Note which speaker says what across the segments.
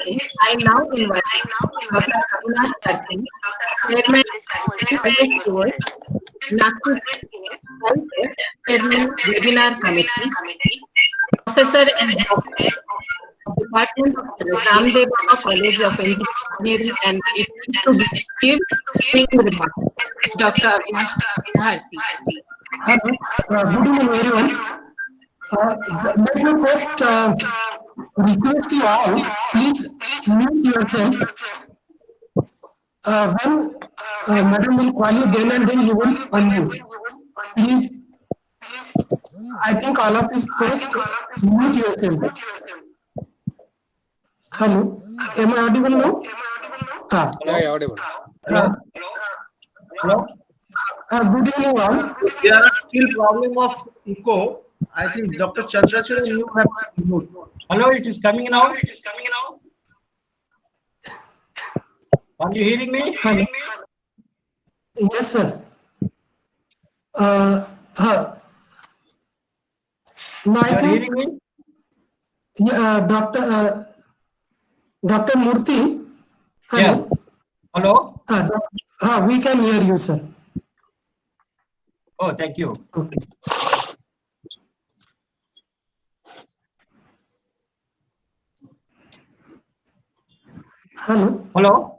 Speaker 1: I now invite Dr. Avinash Tarkin, Chairman ISQS, Nagpur Chairman Webinar Committee, Professor and Doctor of Department of Ramdev Baba College of Engineering and Management to give opening remarks. Dr. Avinash Bharti.
Speaker 2: Hello, good evening everyone. Let me first request you all, please mute yourself. When Madam will call you, then and then you will unmute. Please, I think all of you first mute yourself. Hello, am I audible now?
Speaker 3: Yeah, audible.
Speaker 2: Uh,
Speaker 4: Hello?
Speaker 2: Good evening all.
Speaker 4: There are still problem of echo. I think Dr. Chandrachud, you have to mute.
Speaker 5: Hello, it is coming now. Are you hearing me?
Speaker 2: Hello. Yes, sir. Now I
Speaker 5: You are
Speaker 2: think
Speaker 5: hearing me?
Speaker 2: Dr. Murthy.
Speaker 5: Yeah.
Speaker 2: Hello.
Speaker 5: Hello.
Speaker 2: We can hear you, sir.
Speaker 5: Oh, thank you.
Speaker 2: Okay. Hello.
Speaker 5: Hello.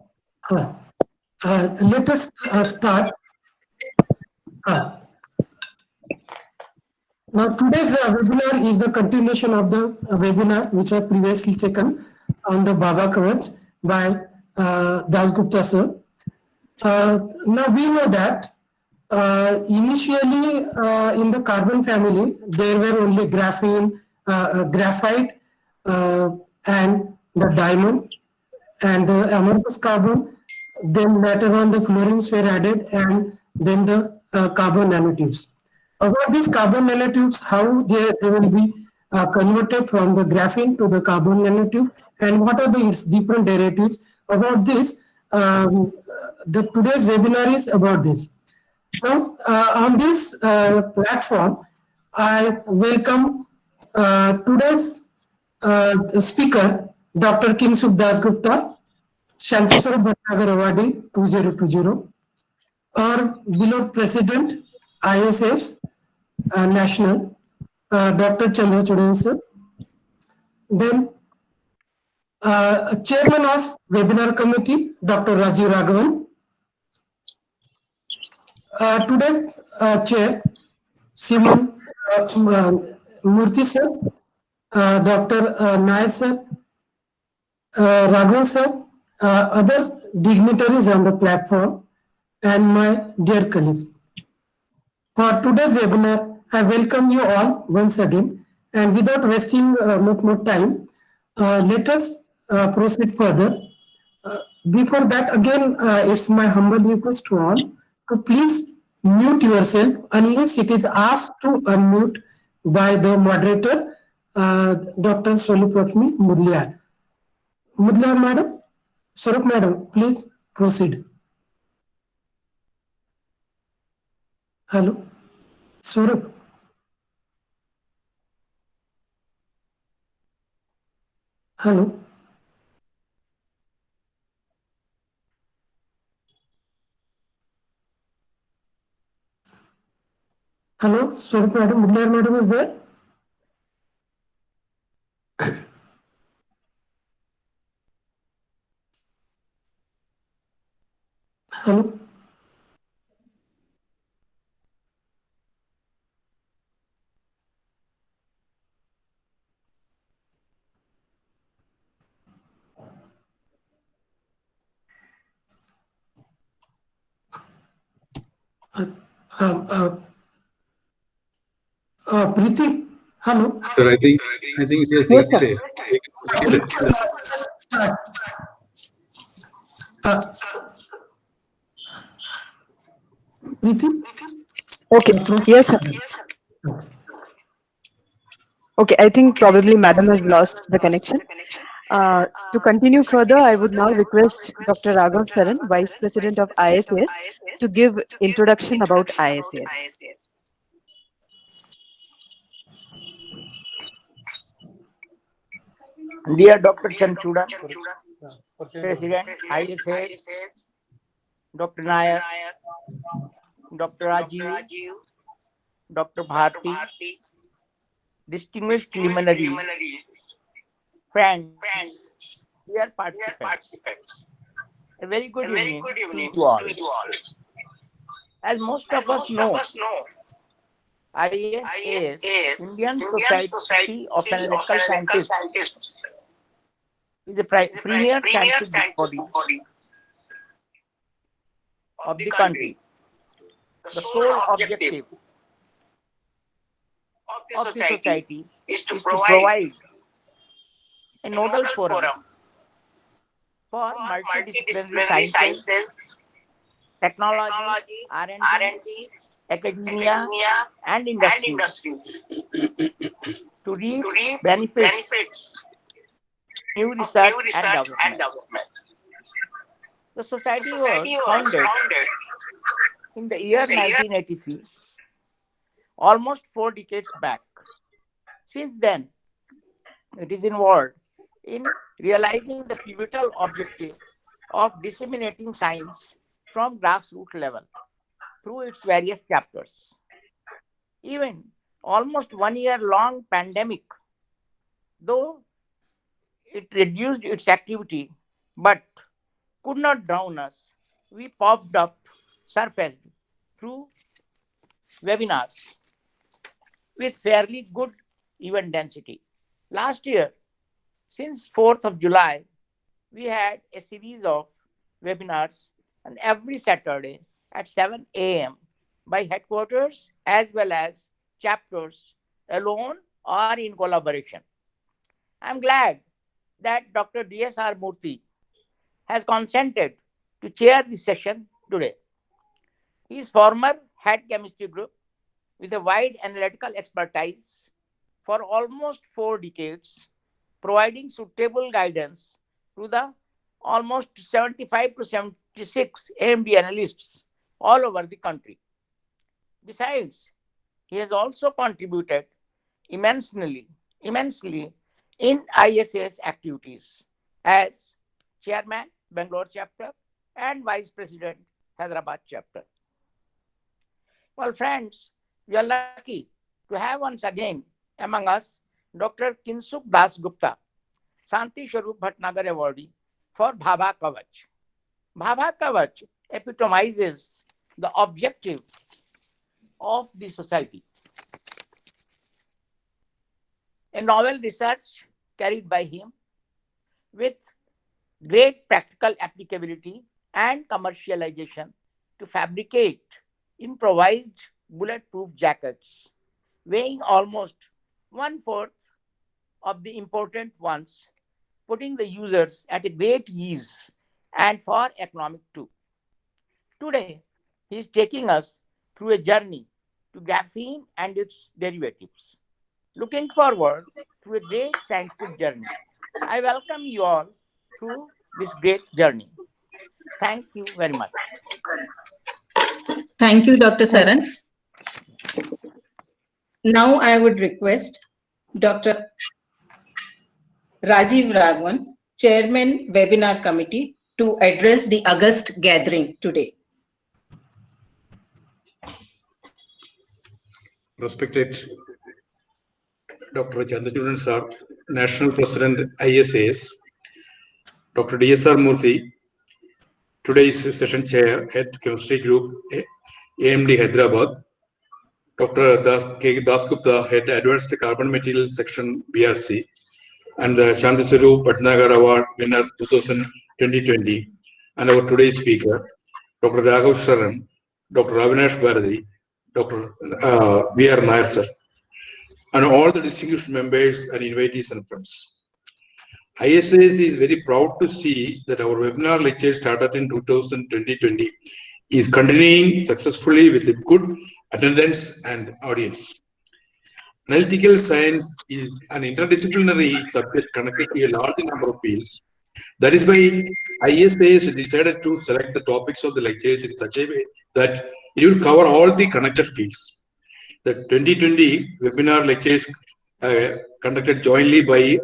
Speaker 2: Let us start. Now, today's webinar is the continuation of the webinar which was previously taken on the Baba Kavach by Das Gupta sir. Now, we know that initially in the carbon family, there were only graphene, graphite, and the diamond and the amorphous carbon. Then later on, the fluorines were added, and then the carbon nanotubes. About these carbon nanotubes, how they will be converted from the graphene to the carbon nanotube, and what are the its different derivatives. About this, the today's webinar is about this. Now, on this platform, I welcome today's speaker, Dr. Kingsukh Das Gupta, Shantiswarup Bhatnagar Awardee 2020, our beloved President, ISS National, Dr. Chandrachud sir. Then, Chairman of Webinar Committee, Dr. Rajiv Raghavan. Today's chair, Simon Murthy sir, Dr. Nair sir, Raghavan sir, other dignitaries on the platform, and my dear colleagues. For today's webinar, I welcome you all once again, and without wasting much more time, let us proceed further. Before that, again, it's my humble request to all to please mute yourself unless it is asked to unmute by the moderator, Dr. Swaruprashmi Mudliar. Mudliar madam, Swarup madam, please proceed. Hello, Swarup. Hello. Hello, Swarup madam, Mudliar madam is there? Hello. Preeti, hello.
Speaker 3: Sir, I think it
Speaker 6: Yes,
Speaker 3: is
Speaker 6: sir.
Speaker 2: Preeti?
Speaker 6: Okay. Yes, sir. Okay, I think probably Madam has lost the connection. To continue further, I would now request Dr. Raghav Saran, Vice President of ISS, to give introduction about ISS.
Speaker 7: Dear Dr. Chanchuda, President, ISS, Dr. Nair, Dr. Rajiv, Dr. Bharti, distinguished luminaries, friends, dear participants, a very good evening to you all. As most of us know, ISS, Indian Society of Analytical Scientists, is a premier scientific body of the country. The sole objective of the society is to provide a nodal forum for multidisciplinary sciences, technology, R&D, academia, and industry to reap benefits, new research and development. The society was founded in the year 1983, almost 4 decades back. Since then, it is involved in realizing the pivotal objective of disseminating science from grassroots level through its various chapters. Even almost 1 year long pandemic, though it reduced its activity but could not drown us, we popped up, surfaced through webinars with fairly good event density. Last year, since 4th of July, we had a series of webinars and every Saturday at 7 a.m. by headquarters as well as chapters alone or in collaboration. I'm glad that Dr. D.S.R. Murthy has consented to chair this session today. He is former head chemistry group with a wide analytical expertise for almost 4 decades, providing suitable guidance to the almost 75 to 76 AMD analysts all over the country. Besides, he has also contributed immensely in ISS activities as chairman, Bangalore chapter, and vice president, Hyderabad chapter. Well, friends, we are lucky to have once again among us Dr. Kinsuk Das Gupta, Santi Sharup Bhatnagar awardee for Bhabha Kavach. Bhabha Kavach epitomizes the objective of the society. A novel research carried by him with great practical applicability and commercialization to fabricate improvised bulletproof jackets weighing almost 1/4 of the important ones, putting the users at a great ease and for economic too. Today, he is taking us through a journey to graphene and its derivatives. Looking forward to a great scientific journey. I welcome you all through this great journey. Thank you very much.
Speaker 1: Thank you, Dr. Saran. Now I would request Dr. Rajiv Raghavan, Chairman, Webinar Committee, to address the August gathering today.
Speaker 3: Respected Dr. Chandrachudan Sir, National President ISAS, Dr. D.S.R. Murthy, today's session chair at Chemistry Group, AMD Hyderabad, Dr. Das Gupta, Head Advanced Carbon Materials Section BRC, and the Santi Sharup Bhatnagar Award winner 2020, and our today's speaker, Dr. Raghav Sharan, Dr. Avinash Bharati, Dr. V.R. Nair sir, and all the distinguished members and invitees and friends. ISAS is very proud to see that our webinar lecture started in 2020 is continuing successfully with a good attendance and audience. Analytical science is an interdisciplinary subject connected to a large number of fields. That is why ISAS decided to select the topics of the lectures in such a way that it will cover all the connected fields. The 2020 webinar lectures conducted jointly by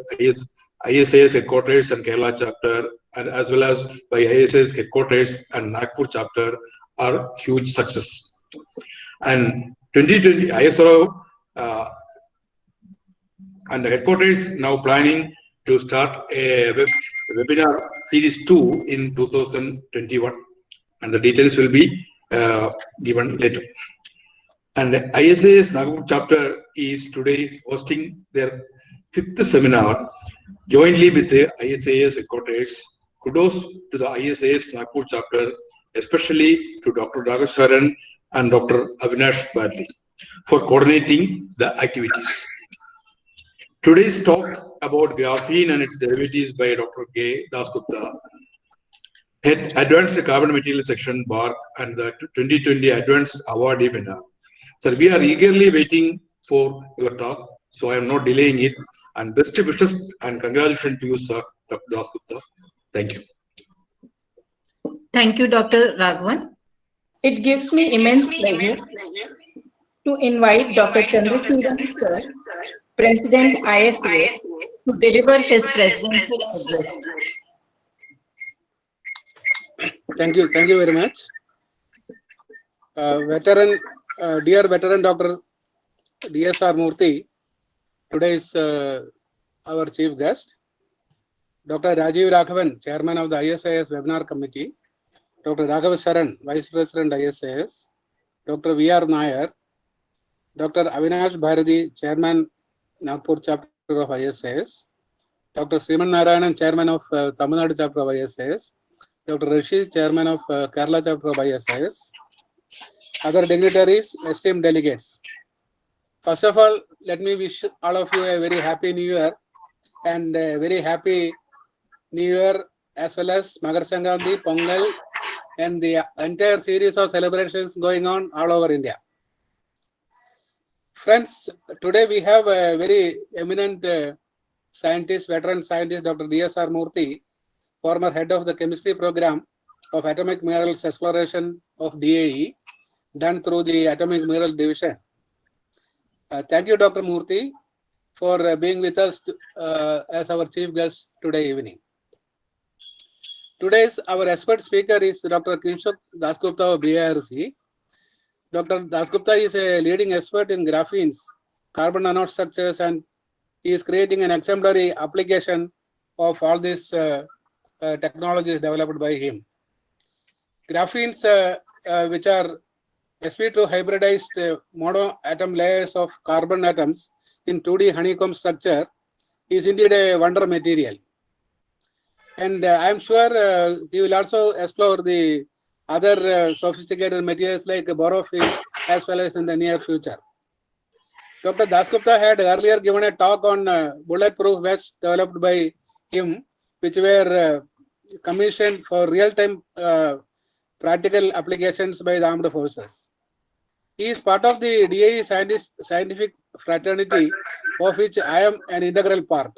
Speaker 3: ISAS headquarters and Kerala chapter, and as well as by ISAS headquarters and Nagpur chapter are huge success. And 2020 ISRO and the headquarters now planning to start a webinar series 2 in 2021, and the details will be given later. And the ISAS Nagpur chapter is today hosting their 5th seminar jointly with the ISAS headquarters. Kudos to the ISAS Nagpur chapter, especially to Dr. Raghav Saran and Dr. Avinash Badli for coordinating the activities. Today's talk about graphene and its derivatives by Dr. K. Dasgupta, Head Advanced Carbon Material Section BARC and the 2020 Advanced Awardee winner. Sir, we are eagerly waiting for your talk, so I am not delaying it. And best wishes and congratulations to you, sir, Dr. Dasgupta. Thank you.
Speaker 1: Thank you, Dr. Raghavan. It gives me immense pleasure to invite Dr. Chandrasekhar sir, President ISAS, to deliver his presidential address.
Speaker 8: Thank you very much. Dear veteran Dr. DSR Murthy, today is our chief guest. Dr. Rajiv Raghavan, Chairman of the ISAS Webinar Committee, Dr. Raghav Saran, Vice President ISAS, Dr. V.R. Nair, Dr. Avinash Bharati, Chairman Nagpur Chapter of ISAS, Dr. Sriman Narayanan, Chairman of Tamil Nadu Chapter of ISAS, Dr. Rishi, Chairman of Kerala Chapter of ISAS, other dignitaries, esteemed delegates. First of all, let me wish all of you a very happy New Year and a very happy New Year as well as Makar Sankranti, Pongal and the entire series of celebrations going on all over India. Friends, today we have a very eminent scientist, veteran scientist, Dr. DSR Murthy, former head of the chemistry program of Atomic Minerals Exploration of DAE, done through the Atomic Mineral Division. Thank you, Dr. Murthy, for being with us as our chief guest today evening. Today's our expert speaker is Dr. Kinshuk Dasgupta of BIRC. Dr. Dasgupta is a leading expert in graphenes, carbon nanostructures, and he is creating an exemplary application of all these technologies developed by him. Graphenes, which are sp2 hybridized monoatom layers of carbon atoms in 2D honeycomb structure, is indeed a wonder material. And I am sure he will also explore the other sophisticated materials like borofilm as well as in the near future. Dr. Dasgupta had earlier given a talk on bulletproof vests developed by him, which were commissioned for real-time practical applications by the armed forces. He is part of the DAE scientific fraternity, of which I am an integral part.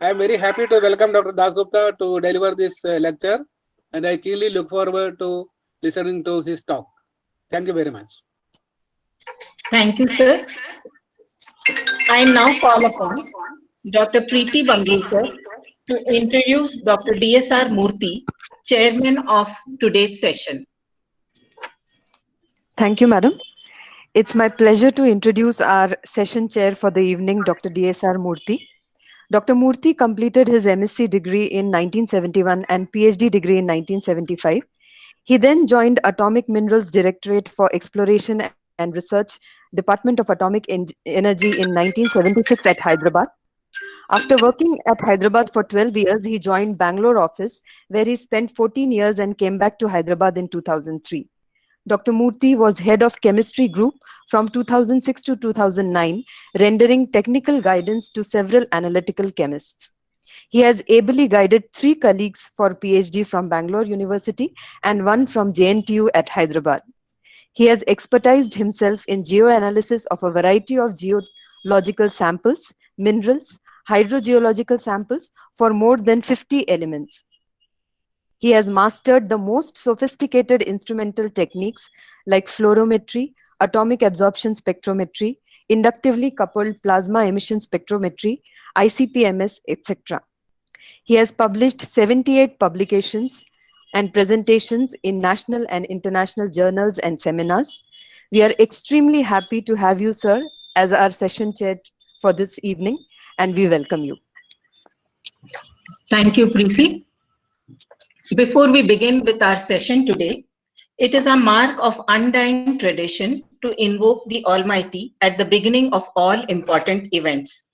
Speaker 8: I am very happy to welcome Dr. Dasgupta to deliver this lecture, and I keenly look forward to listening to his talk. Thank you very much.
Speaker 1: Thank you, sir. I now call upon Dr. Preeti Bangulkar to introduce Dr. DSR Murthy, Chairman of today's session.
Speaker 6: Thank you, Madam. It's my pleasure to introduce our session chair for the evening, Dr. DSR Murthy. Dr. Murthy completed his MSc degree in 1971 and PhD degree in 1975. He then joined Atomic Minerals Directorate for Exploration and Research, Department of Atomic Energy in 1976 at Hyderabad. After working at Hyderabad for 12 years, he joined Bangalore office, where he spent 14 years and came back to Hyderabad in 2003. Dr. Murthy was head of chemistry group from 2006 to 2009, rendering technical guidance to several analytical chemists. He has ably guided 3 colleagues for PhD from Bangalore University and 1 from JNTU at Hyderabad. He has expertised himself in geoanalysis of a variety of geological samples, minerals, hydrogeological samples for more than 50 elements. He has mastered the most sophisticated instrumental techniques like fluorometry, atomic absorption spectrometry, inductively coupled plasma emission spectrometry, ICP-MS, etc. He has published 78 publications and presentations in national and international journals and seminars. We are extremely happy to have you, sir, as our session chair for this evening, and we welcome you.
Speaker 1: Thank you, Preeti. Before we begin with our session today, it is a mark of undying tradition to invoke the Almighty at the beginning of all important events.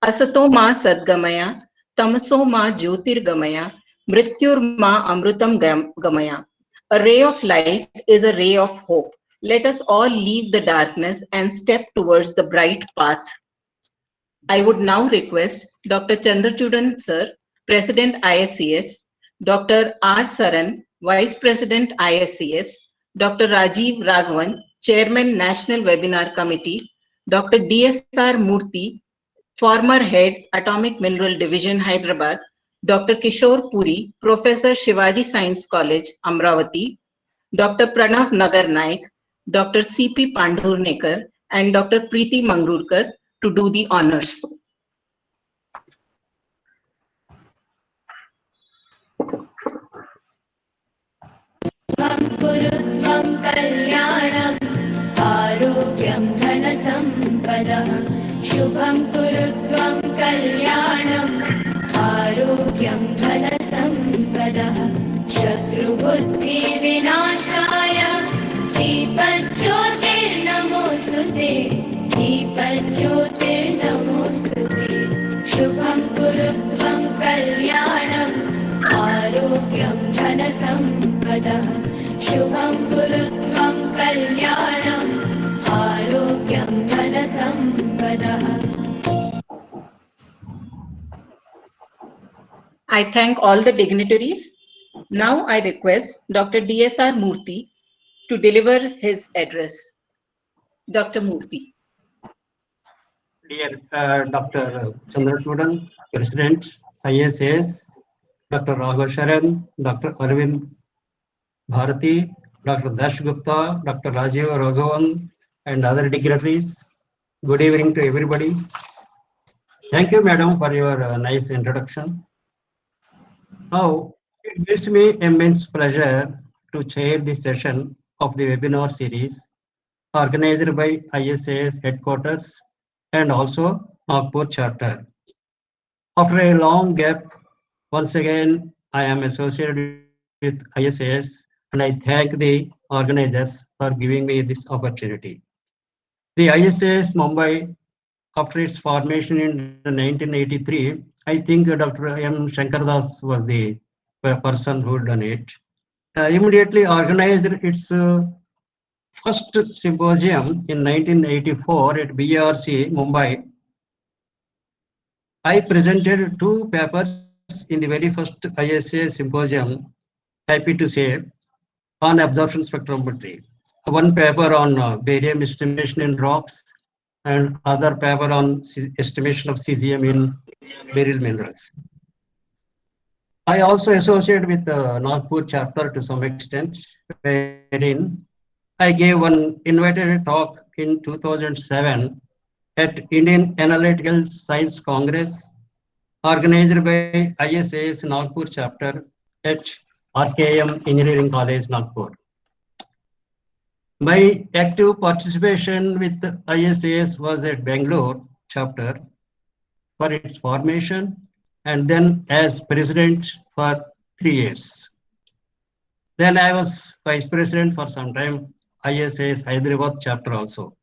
Speaker 1: Asato ma sadgamaya, tamaso ma jyotirgamaya, mrityur ma amrutam gamaya. A ray of light is a ray of hope. Let us all leave the darkness and step towards the bright path. I would now request Dr. Chandrachudan Sir, President ISCS, Dr. R. Saran, Vice President ISCS, Dr. Rajiv Raghavan, Chairman National Webinar Committee, Dr. DSR Murthy, former Head Atomic Mineral Division Hyderabad, Dr. Kishore Puri, Professor Shivaji Science College, Amravati, Dr. Pranav Nagar Naik, Dr. C.P. Pandhurnekar, and Dr. Preeti Mangrurkar to do the honors.
Speaker 9: कुरुत्वं कल्याणम् आरोग्यं धनसम्पदः शुभं कुरुत्वं कल्याणम् आरोग्यं धनसम्पदः शत्रुबुद्धिविनाशाय दीपज्योतिर्नमोऽस्तुते दीपज्योतिर्नमोऽस्तुते शुभं कुरुत्वं कल्याणम् आरोग्यं धनसम्पदः शुभं कुरुत्वं कल्याणम् आरोग्यं धनसम्पदः.
Speaker 1: I thank all the dignitaries. Now I request Dr. DSR Murthy to deliver his address. Dr. Murthy.
Speaker 5: Dear Dr. Chandrachudan, President, ISAS, Dr. Raghav Sharan, Dr. Arvind Bharati, Dr. Dash Gupta, Dr. Rajiv Raghavan, and other dignitaries. Good evening to everybody. Thank you, madam, for your nice introduction. Now, it gives me immense pleasure to chair this session of the webinar series organized by ISAS headquarters and also Nagpur chapter. After a long gap, once again, I am associated with ISAS, and I thank the organizers for giving me this opportunity. The ISAS Mumbai, after its formation in 1983, I think Dr. M. Shankardas was the person who done it. Immediately organized its first symposium in 1984 at BRC Mumbai. I presented 2 papers in the very first ISA symposium, happy to say, on absorption spectrometry. One paper on barium estimation in rocks and other paper on estimation of cesium in beryl minerals. I also associate with the Nagpur chapter to some extent, wherein I gave one invited talk in 2007 at Indian Analytical Science Congress, organized by ISAS Nagpur chapter at RKM Engineering College, Nagpur. My active participation with the ISAS was at Bangalore chapter for its formation, and then as president for 3 years. Then I was vice president for some time, ISAS Hyderabad chapter also.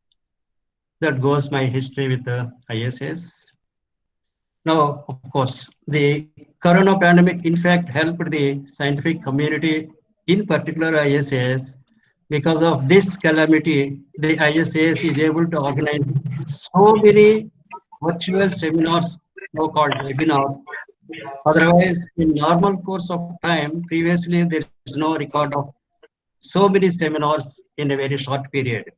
Speaker 5: That goes my history with the ISAS. Now, of course, the corona pandemic in fact helped the scientific community, in particular ISAS. Because of this calamity, the ISAS is able to organize so many virtual seminars, so-called webinars. Otherwise, in normal course of time, previously there is no record of so many seminars in a very short period.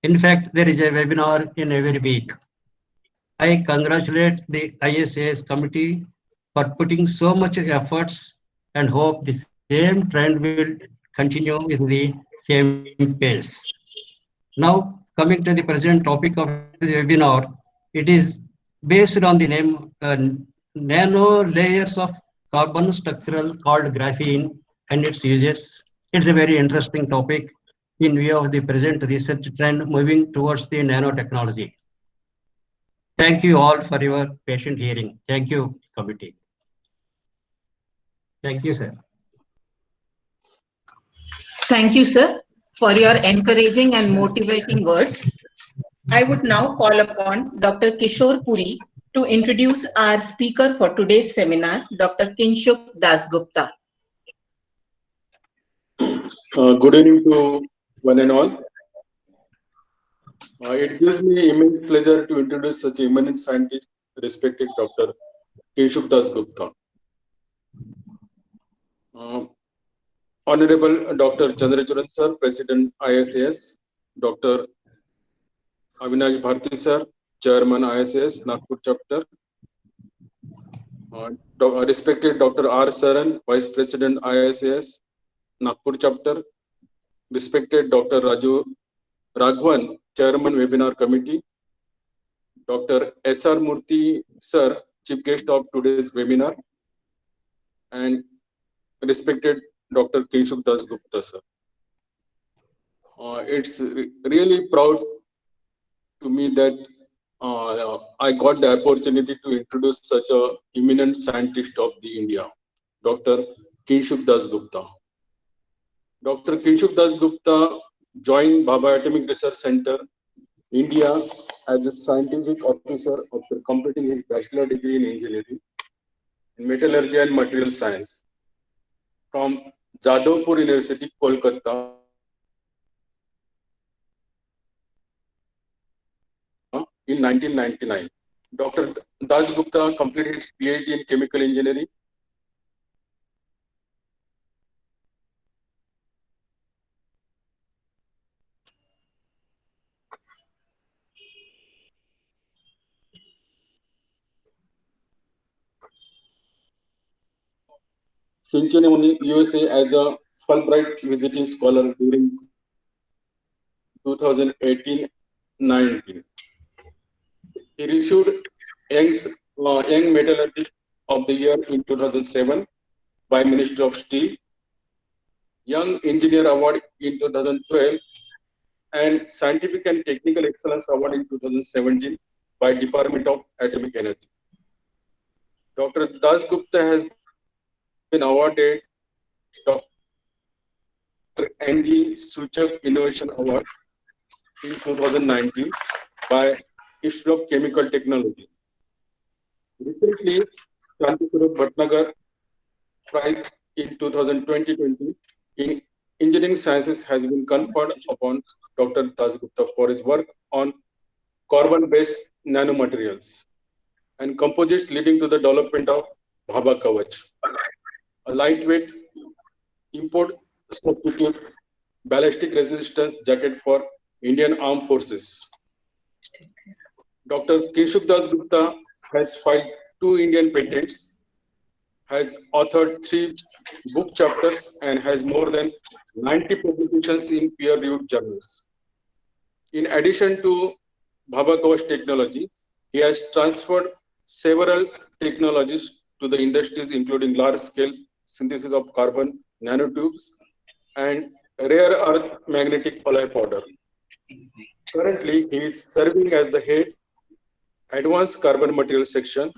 Speaker 5: In fact, there is a webinar in every week. I congratulate the ISAS committee for putting so much efforts and hope the same trend will continue with the same pace. Now, coming to the present topic of the webinar, it is based on the name nano layers of carbon structural called graphene and its uses. It's a very interesting topic in view of the present research trend moving towards the nanotechnology. Thank you all for your patient hearing. Thank you, committee. Thank you, sir.
Speaker 1: Thank you, sir, for your encouraging and motivating words. I would now call upon Dr. Kishore Puri to introduce our speaker for today's seminar, Dr. Kinshuk Dasgupta.
Speaker 10: Good evening to one and all. It gives me immense pleasure to introduce such eminent scientist, respected Dr. Kinshuk Dasgupta. Honorable Dr. Chandrachuran Sir, President ISAS, Dr. Avinash Bharti Sir, Chairman ISAS, Nagpur Chapter, respected Dr. R. Saran, Vice President ISAS, Nagpur Chapter, respected Dr. Raju Raghavan, Chairman Webinar Committee, Dr. S.R. Murthy Sir, Chief Guest of today's webinar, and respected Dr. Kinshuk Dasgupta Sir. It's really proud to me that I got the opportunity to introduce such a eminent scientist of the India, Dr. Kinshuk Dasgupta. Dr. Kinshuk Dasgupta joined Bhabha Atomic Research Center, India, as a scientific officer after completing his bachelor degree in engineering in metallurgy and material science from Jadavpur University, Kolkata, in 1999. Dr. Dasgupta completed his PhD in chemical engineering Cincinnati, USA, as a Fulbright visiting scholar during 2018-19. He received Young Metallurgist of the Year in 2007 by Ministry of Steel, Young Engineer Award in 2012, and Scientific and Technical Excellence Award in 2017 by Department of Atomic Energy. Dr. Dasgupta has been awarded Dr. N.G. Suchak Innovation Award in 2019 by Institute of Chemical Technology. Recently, Shanti Swarup Bhatnagar Prize in 2020 in Engineering Sciences has been conferred upon Dr. Dasgupta for his work on carbon-based nanomaterials and composites leading to the development of Bhabha Kavach, a lightweight import substitute ballistic resistance jacket for Indian Armed Forces. Dr. Kinshuk Dasgupta has filed 2 Indian patents, has authored 3 book chapters, and has more than 90 publications in peer-reviewed journals. In addition to Bhabha Kavach technology, he has transferred several technologies to the industries, including large-scale synthesis of carbon nanotubes and rare earth magnetic alloy powder. Currently, he is serving as the head Advanced Carbon Materials Section,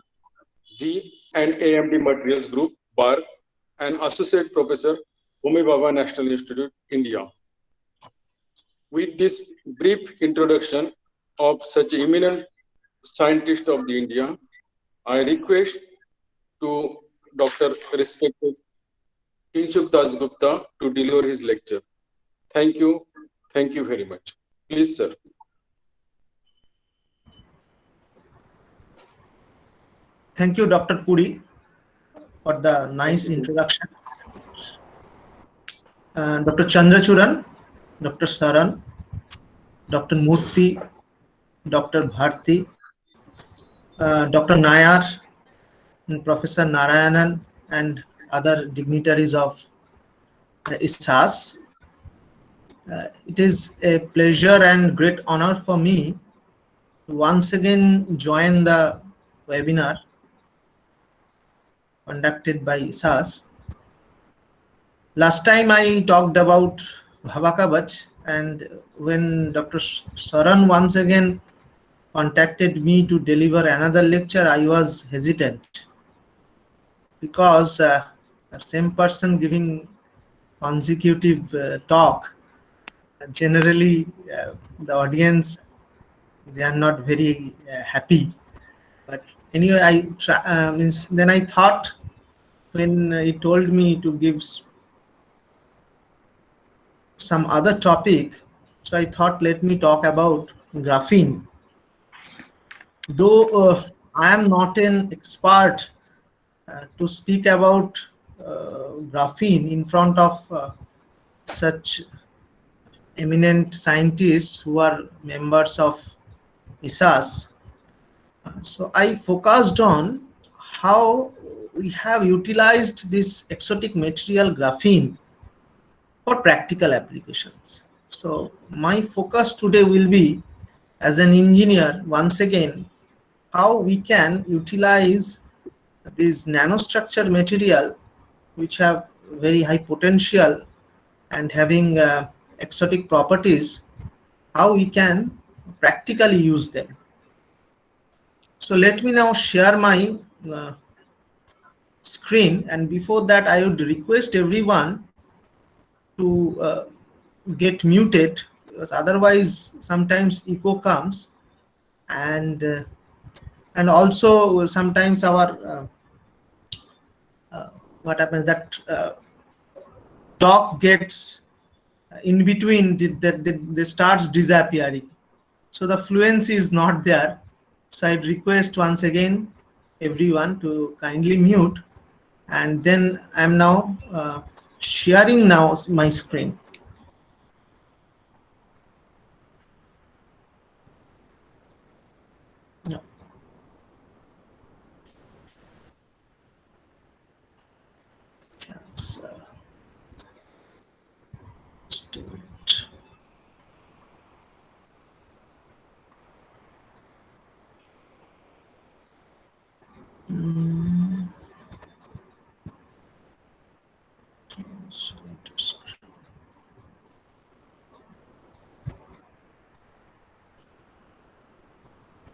Speaker 10: G and AMD Materials Group, BAR, and Associate Professor, Homi Bhabha National Institute, India. With this brief introduction of such eminent scientists of the India, I request to Dr. Respected Kinshuk Dasgupta to deliver his lecture. Thank you. Thank you very much. Please, sir.
Speaker 4: Thank you, Dr. Puri, for the nice introduction. Dr. Chandrachuran, Dr. Saran, Dr. Murthy, Dr. Bharti, Dr. Nayar, and Professor Narayanan, and other dignitaries of ISAS. It is a pleasure and great honor for me to once again join the webinar conducted by ISAS. Last time I talked about Bhaba Kavach, and when Dr. Saran once again contacted me to deliver another lecture, I was hesitant because the same person giving consecutive talk, generally the audience, they are not very happy. But anyway, then I thought, when he told me to give some other topic, so I thought, let me talk about graphene. Though I am not an expert to speak about graphene in front of such eminent scientists who are members of ISAS, so I focused on how we have utilized this exotic material graphene for practical applications. So my focus today will be, as an engineer, once again, how we can utilize this nanostructure material, which have very high potential and having exotic properties, how we can practically use them. So let me now share my screen, and before that I would request everyone to get muted, because otherwise sometimes echo comes, and also sometimes our what happens, that talk gets in between, the starts disappearing, so the fluency is not there. So I'd request once again everyone to kindly mute, and then I'm now sharing now my screen. Yeah. Let's just do it.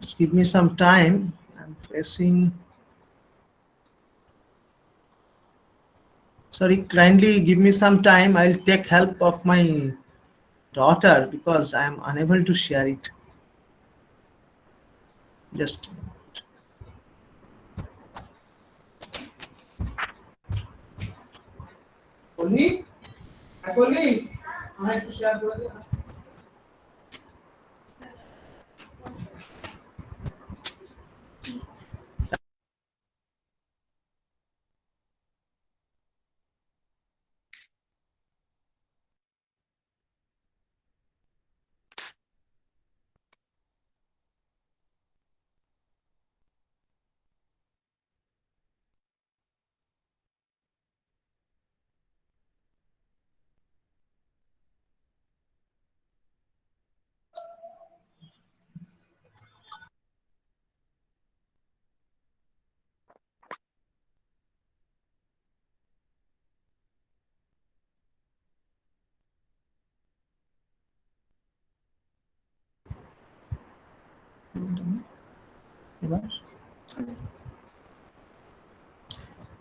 Speaker 4: Just give me some time. I'm facing. Sorry, kindly give me some time. I'll take help of my daughter because I am unable to share it. Just only, I have to share.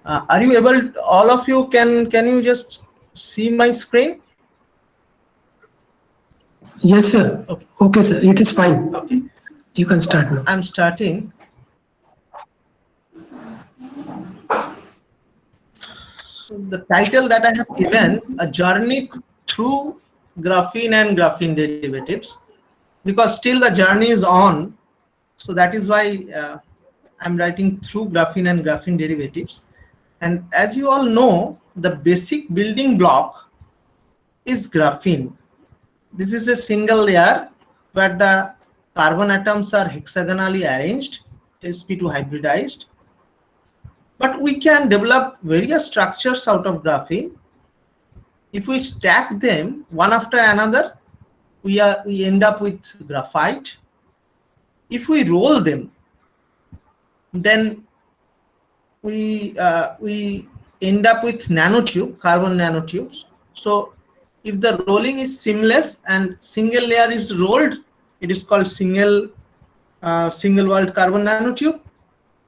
Speaker 4: Are you able, all of you, can you just see my screen?
Speaker 2: Yes, sir. Okay, sir. It is fine.
Speaker 4: Okay.
Speaker 2: You can start now.
Speaker 4: I'm starting. So the title that I have given, A Journey Through Graphene and Graphene Derivatives, because still the journey is on. So that is why I'm writing through graphene and graphene derivatives. And as you all know, the basic building block is graphene. This is a single layer where the carbon atoms are hexagonally arranged, sp2 hybridized. But we can develop various structures out of graphene. If we stack them one after another, we end up with graphite. If we roll them, then we end up with nanotube, carbon nanotubes. So if the rolling is seamless and single layer is rolled, it is called single walled carbon nanotube.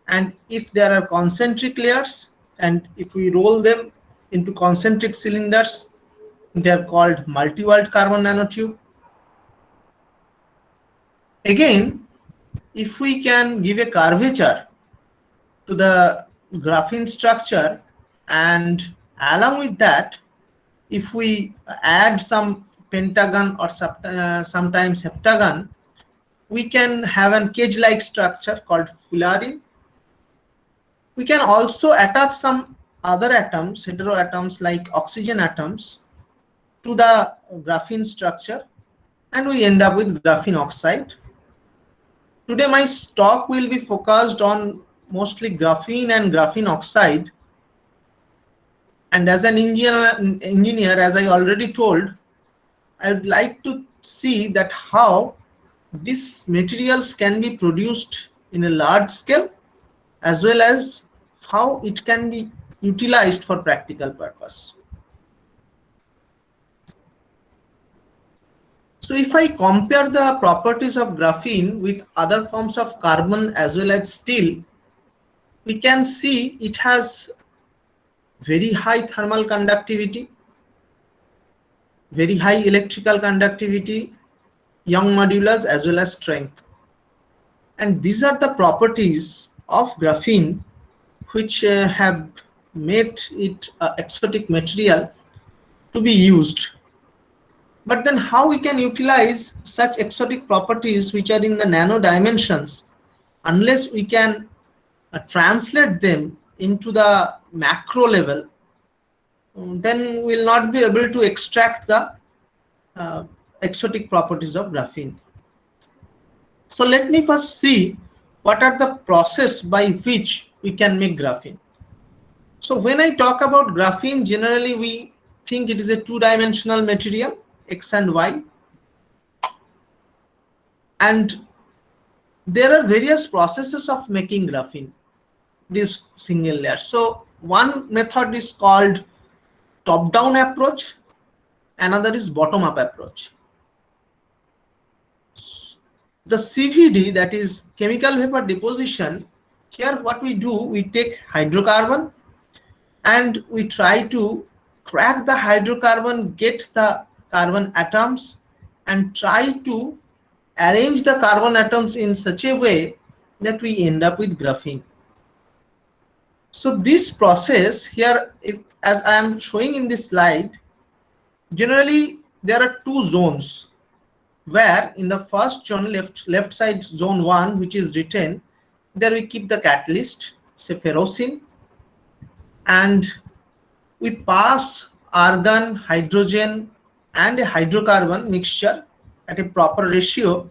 Speaker 4: And if there are concentric layers, and if we roll them into concentric cylinders, they are called multi-walled carbon nanotube. Again, if we can give a curvature to the graphene structure, and along with that, if we add some pentagon or sometimes heptagon, we can have a cage-like structure called fullerene. We can also attach some other atoms, heteroatoms like oxygen atoms, to the graphene structure, and we end up with graphene oxide. Today my talk will be focused on mostly graphene and graphene oxide. And as an engineer, as I already told, I would like to see that how these materials can be produced in a large scale, as well as how it can be utilized for practical purpose. So if I compare the properties of graphene with other forms of carbon as well as steel, we can see it has very high thermal conductivity, very high electrical conductivity, Young modulus, as well as strength. And these are the properties of graphene which have made it an exotic material to be used. But then how we can utilize such exotic properties which are in the nano dimensions unless we can translate them into the macro level, then we'll not be able to extract the exotic properties of graphene. So let me first see what are the process by which we can make graphene. So when I talk about graphene, generally we think it is a two-dimensional material, X and Y. And there are various processes of making graphene, this single layer. So one method is called top-down approach, another is bottom-up approach. The CVD, that is chemical vapor deposition, here what we do, we take hydrocarbon and we try to crack the hydrocarbon, get the carbon atoms and try to arrange the carbon atoms in such a way that we end up with graphene. So this process here, as I am showing in this slide, generally there are two zones, where in the first zone, left side, zone 1, which is written, there we keep the catalyst, say ferrocene, and we pass argon, hydrogen and a hydrocarbon mixture at a proper ratio,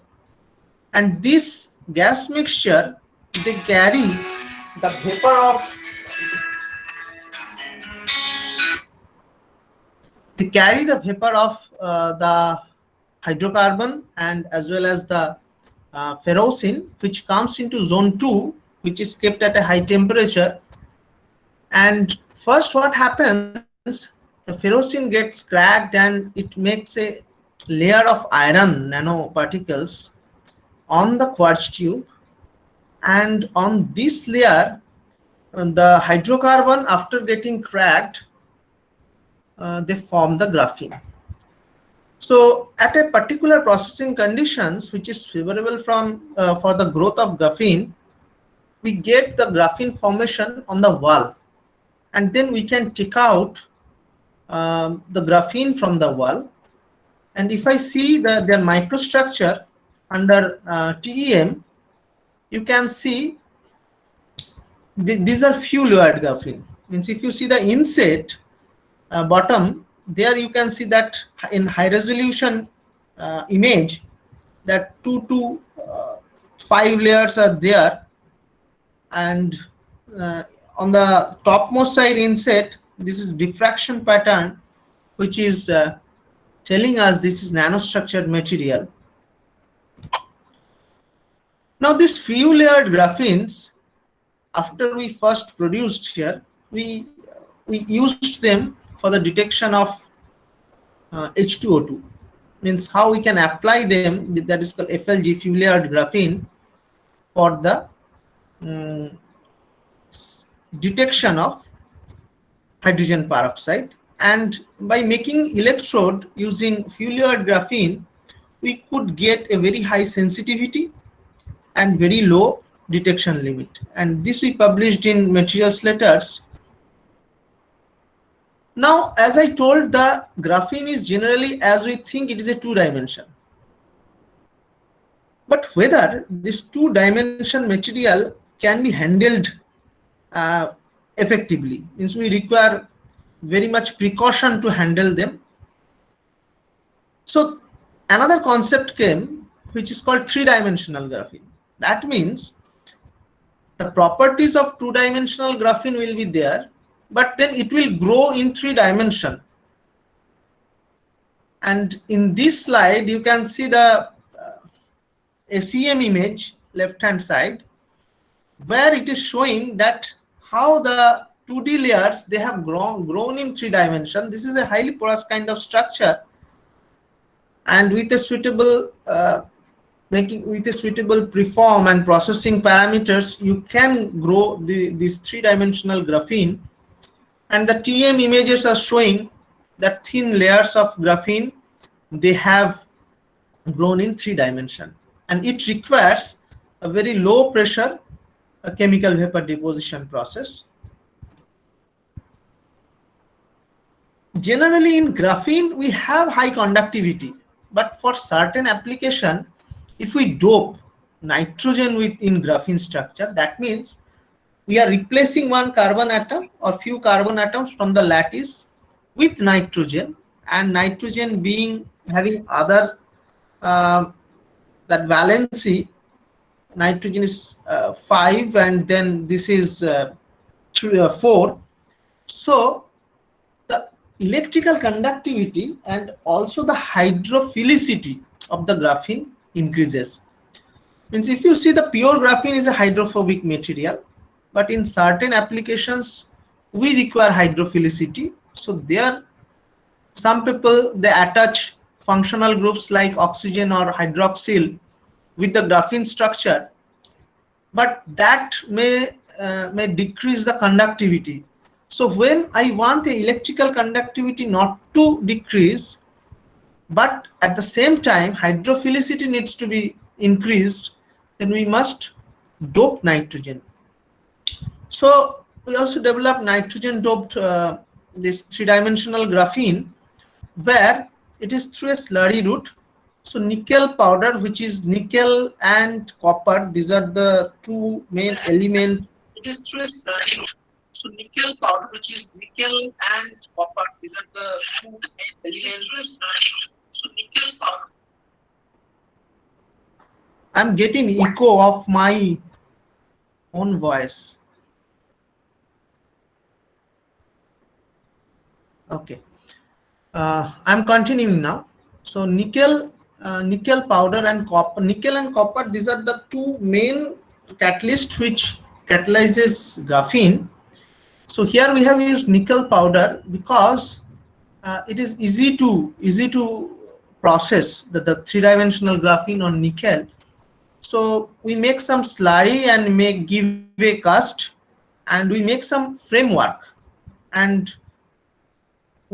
Speaker 4: and this gas mixture, they carry the vapor of the hydrocarbon and as well as the ferrocene, which comes into zone 2, which is kept at a high temperature. And first what happens, the ferrocene gets cracked and it makes a layer of iron nanoparticles on the quartz tube, and on this layer the hydrocarbon, after getting cracked, they form the graphene. So at a particular processing conditions which is favorable for the growth of graphene, we get the graphene formation on the wall, and then we can take out the graphene from the wall. And if I see their microstructure under TEM, you can see these are few layered graphene. Means if you see the inset bottom, there you can see that in high resolution image that 2 to 5 layers are there, and on the topmost side inset, this is diffraction pattern, which is telling us this is nanostructured material. Now these few layered graphenes, after we first produced here, we used them for the detection of H2O2. Means how we can apply them, that is called FLG, fuel layered graphene, for the detection of hydrogen peroxide. And by making electrode using fuel layered graphene, we could get a very high sensitivity and very low detection limit. And this we published in Materials Letters. Now, as I told, the graphene is generally, as we think, it is a two-dimension. But whether this two-dimension material can be handled effectively, means we require very much precaution to handle them. So another concept came, which is called three-dimensional graphene. That means the properties of two-dimensional graphene will be there, but then it will grow in 3 dimensions. And in this slide, you can see the SEM image, left-hand side, where it is showing that how the 2D layers, they have grown in 3 dimensions. This is a highly porous kind of structure, and with a suitable preform and processing parameters, you can grow this 3-dimensional graphene. And the TM images are showing that thin layers of graphene, they have grown in 3 dimensions, and it requires a very low pressure chemical vapor deposition process. Generally in graphene, we have high conductivity, but for certain application, if we dope nitrogen in graphene structure, that means we are replacing one carbon atom or few carbon atoms from the lattice with nitrogen, and nitrogen having other that valency. Nitrogen is 5, and then this is 4. So the electrical conductivity and also the hydrophilicity of the graphene increases. Means if you see, the pure graphene is a hydrophobic material, but in certain applications we require hydrophilicity. So there, some people, they attach functional groups like oxygen or hydroxyl with the graphene structure, but that may decrease the conductivity. So when I want the electrical conductivity not to decrease, but at the same time hydrophilicity needs to be increased, then we must dope nitrogen. So we also develop nitrogen doped this 3-dimensional graphene, where it is through a slurry route. So nickel powder, which is nickel and copper, these are the 2 main elements. It is through a slurry route. So nickel powder, which is nickel and copper, these are the 2 main elements. So nickel powder. I'm getting echo of my own voice. Okay, I'm continuing now. So nickel powder and copper. Nickel and copper, these are the 2 main catalysts which catalyzes graphene. So here we have used nickel powder because it is easy to process the 3-dimensional graphene on nickel. So we make some slurry and give a cast, and we make some framework, and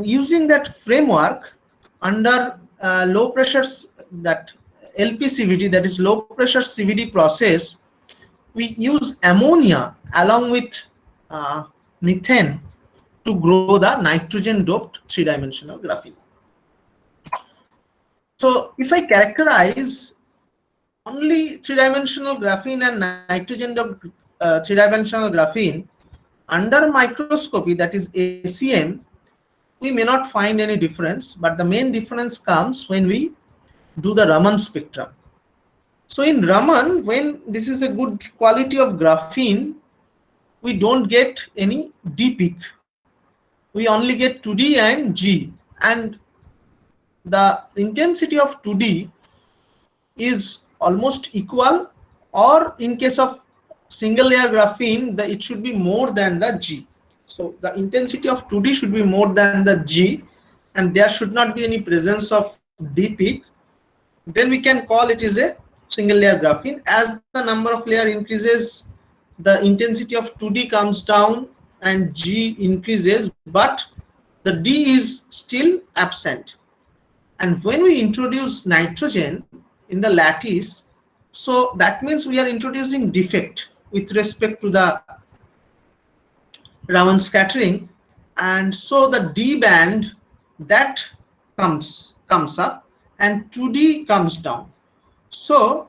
Speaker 4: using that framework under low pressures, that LPCVD, that is low pressure CVD process, we use ammonia along with methane to grow the nitrogen doped 3-dimensional graphene. So if I characterize only 3-dimensional graphene and nitrogen doped 3-dimensional graphene under microscopy, that is ACM, we may not find any difference, but the main difference comes when we do the Raman spectrum. So in Raman, when this is a good quality of graphene, we don't get any D peak. We only get 2D and G, and the intensity of 2D is almost equal, or in case of single layer graphene, it should be more than the G. So the intensity of 2D should be more than the G, and there should not be any presence of D peak. Then we can call it is a single layer graphene. As the number of layer increases, the intensity of 2D comes down and G increases, but the D is still absent. And when we introduce nitrogen in the lattice, so that means we are introducing defect with respect to the Raman scattering, and so the D band that comes up and 2D comes down. So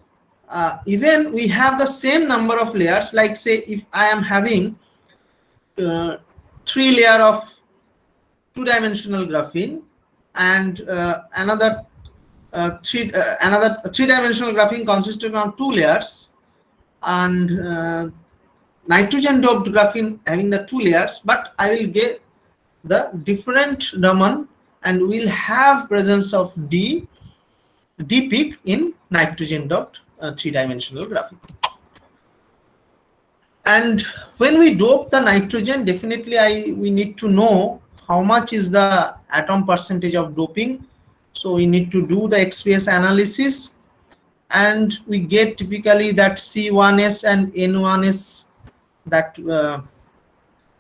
Speaker 4: even we have the same number of layers, like say if I am having 3 layer of 2-dimensional graphene and another 3-dimensional graphene consisting of 2 layers, and nitrogen doped graphene having the 2 layers, but I will get the different Raman and we'll have presence of D peak in nitrogen doped 3-dimensional graphene. And when we dope the nitrogen, definitely we need to know how much is the atom percentage of doping. So we need to do the XPS analysis, and we get typically that C1s and N1s, that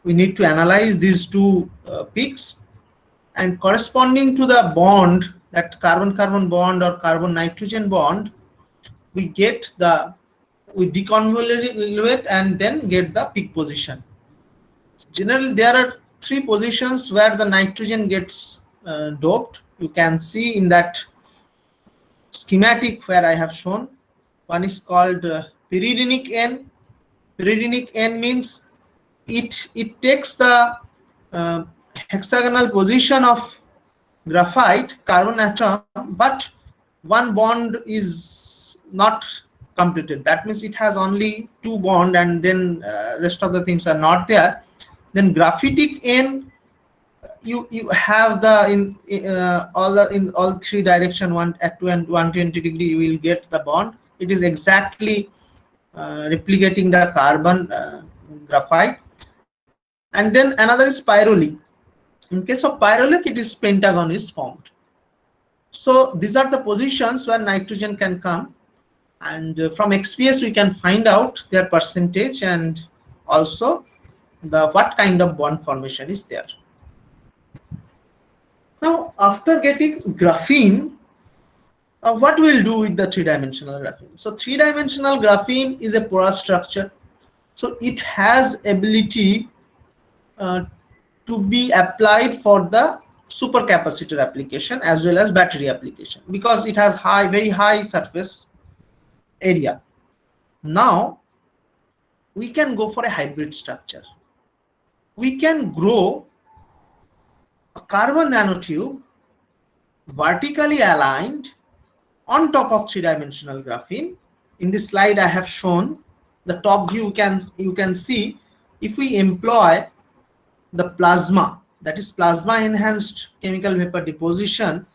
Speaker 4: we need to analyze these 2 peaks, and corresponding to the bond, that carbon-carbon bond or carbon-nitrogen bond, we deconvolute and then get the peak position. Generally, there are 3 positions where the nitrogen gets doped. You can see in that schematic where I have shown. One is called pyridinic N. Pyridinic N means it takes the hexagonal position of graphite carbon atom, but one bond is not completed. That means it has only 2 bonds, and then rest of the things are not there. Then graphitic N, you have the in all 3 direction, one at 2 and 120 degree, you will get the bond. It is exactly replicating the carbon graphite. And then another is pyrrolic. In case of pyrrolic, it is pentagon is formed. So these are the positions where nitrogen can come, and from XPS we can find out their percentage and also what kind of bond formation is there. Now, after getting graphene, what we'll do with the 3-dimensional graphene? So 3-dimensional graphene is a porous structure. So it has ability to be applied for the supercapacitor application as well as battery application, because it has very high surface area. Now we can go for a hybrid structure. We can grow a carbon nanotube vertically aligned on top of 3-dimensional graphene. In this slide I have shown the top view. You can see if we employ the plasma, that is plasma enhanced chemical vapor deposition,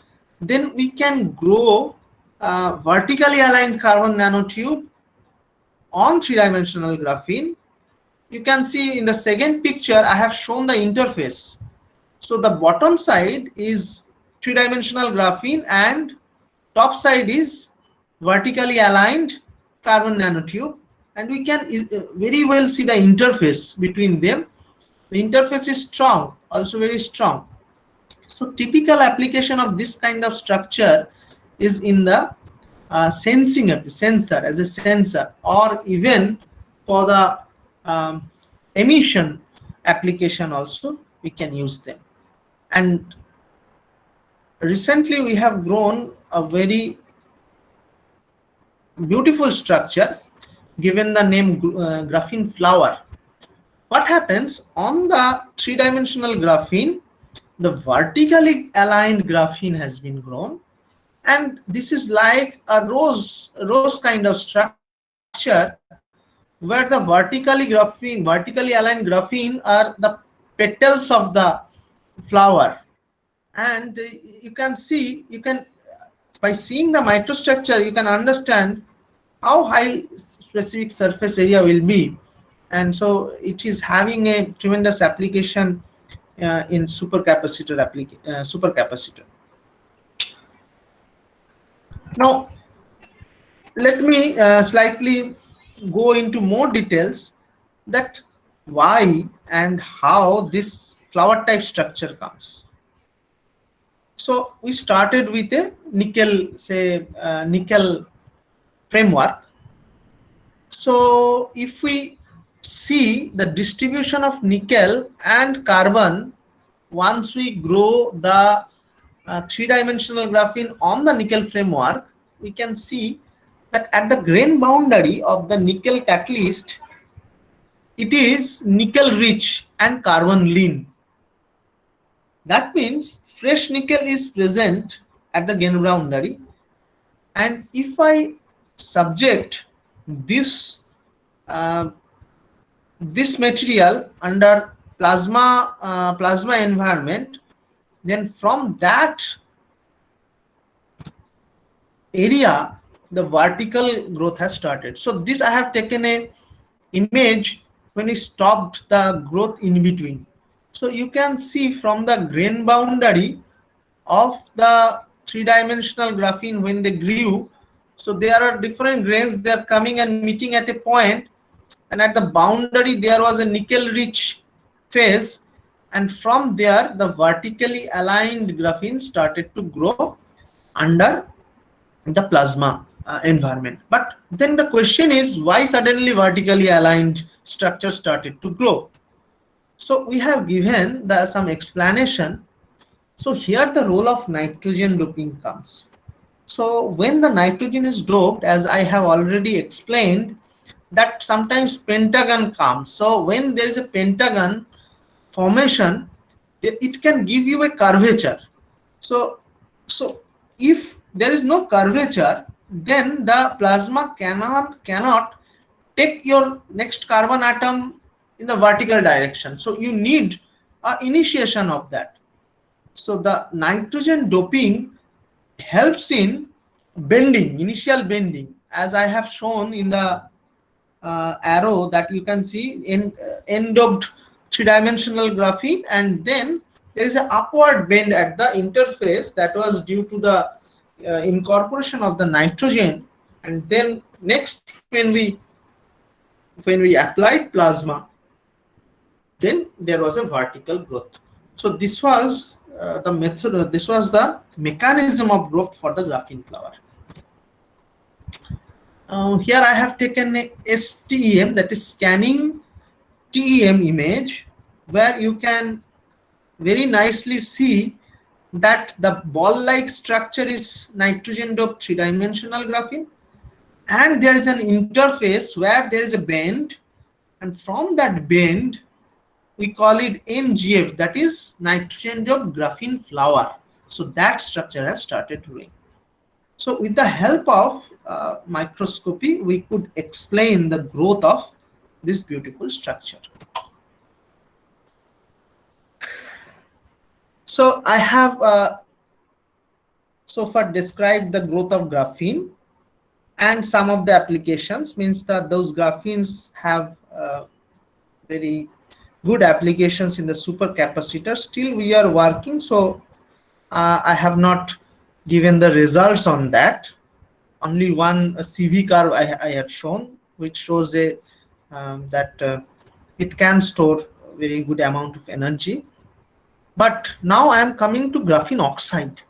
Speaker 4: then we can grow vertically aligned carbon nanotube on 3-dimensional graphene. You can see in the second picture I have shown the interface. So the bottom side is 3-dimensional graphene and top side is vertically aligned carbon nanotube, and we can very well see the interface between them. The interface is strong, also very strong. So typical application of this kind of structure is in the sensing of the sensor, as a sensor, or even for the emission application also we can use them. And recently we have grown a very beautiful structure given the name graphene flower. What happens on the 3-dimensional graphene, the vertically aligned graphene has been grown, and this is like a rose kind of structure where the vertically aligned graphene are the petals of the flower. And you can see, by seeing the microstructure, you can understand how high specific surface area will be, and so it is having a tremendous application in supercapacitor supercapacitor. Now let me slightly go into more details that why and how this flower type structure comes. So we started with a nickel, say nickel framework. So if we see the distribution of nickel and carbon, once we grow the three-dimensional graphene on the nickel framework, we can see that at the grain boundary of the nickel catalyst, it is nickel rich and carbon lean. That means fresh nickel is present at the grain boundary, and if I subject this this material under plasma environment, then from that area the vertical growth has started. So this I have taken a image when we stopped the growth in between. So you can see from the grain boundary of the three-dimensional graphene when they grew, so there are different grains, they are coming and meeting at a point, and at the boundary there was a nickel rich phase, and from there the vertically aligned graphene started to grow under the plasma environment. But then the question is, why suddenly vertically aligned structure started to grow? So we have given some explanation. So here the role of nitrogen doping comes. So when the nitrogen is doped, as I have already explained, that sometimes pentagon comes. So when there is a pentagon formation, it can give you a curvature. So if there is no curvature, then the plasma cannot take your next carbon atom in the vertical direction. So you need initiation of that. So the nitrogen doping helps in bending, initial bending, as I have shown in the arrow that you can see in n-doped three-dimensional graphene, and then there is an upward bend at the interface that was due to the incorporation of the nitrogen, and then next when we applied plasma, then there was a vertical growth. So this was the method, this was the mechanism of growth for the graphene flower. Here I have taken a STEM, that is scanning TEM image, where you can very nicely see that the ball-like structure is nitrogen doped three-dimensional graphene, and there is an interface where there is a bend, and from that bend we call it NGF, that is nitrogen doped graphene flower. So that structure has started growing. So with the help of microscopy, we could explain the growth of this beautiful structure. So I have so far described the growth of graphene and some of the applications, means that those graphenes have very good applications in the supercapacitor. Still we are working, so I have not given the results on that. Only one CV curve I had shown, which shows a that it can store very good amount of energy. But now I am coming to graphene oxide.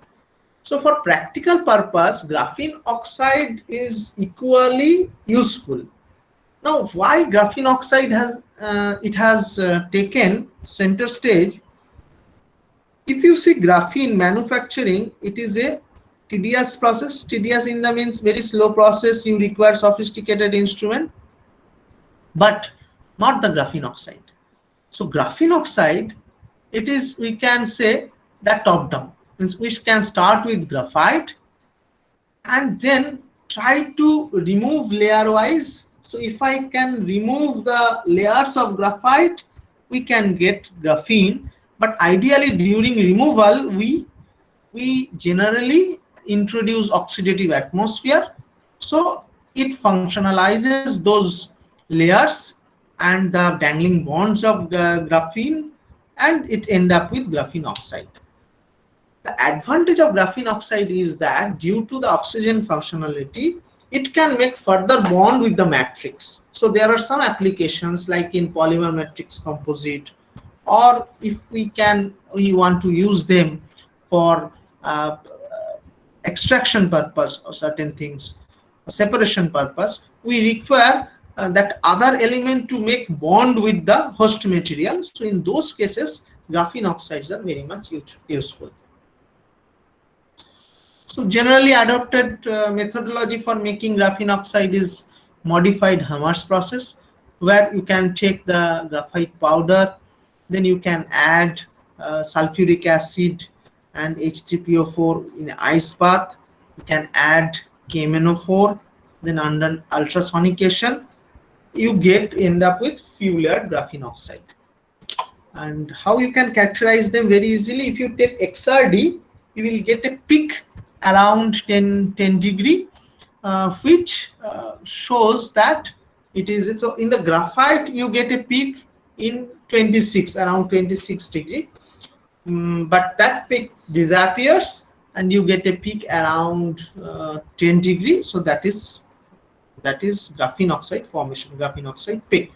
Speaker 4: So for practical purpose, graphene oxide is equally useful. Now why graphene oxide has taken center stage? If you see graphene manufacturing, it is a tedious process. Tedious in the means very slow process, you require sophisticated instrument, but not the graphene oxide. So graphene oxide, it is, we can say that top down, means we can start with graphite and then try to remove layer wise. So if I can remove the layers of graphite, we can get graphene. But ideally during removal, we generally introduce oxidative atmosphere. So it functionalizes those layers and the dangling bonds of graphene, and it end up with graphene oxide. The advantage of graphene oxide is that due to the oxygen functionality, it can make further bond with the matrix. So there are some applications like in polymer matrix composite, or if we want to use them for extraction purpose or certain things, separation purpose, we require that other element to make bond with the host material. So in those cases, graphene oxides are very much useful. So generally adopted methodology for making graphene oxide is modified Hammers process, where you can take the graphite powder, then you can add sulfuric acid and H3PO4 in ice bath. You can add KMnO4, then under ultrasonication, you end up with few layered graphene oxide. And how you can characterize them very easily, if you take XRD, you will get a peak around 10 degree, which shows that it is, so in the graphite you get a peak in around 26 degree, but that peak disappears and you get a peak around 10 degree. So that is graphene oxide formation, graphene oxide peak.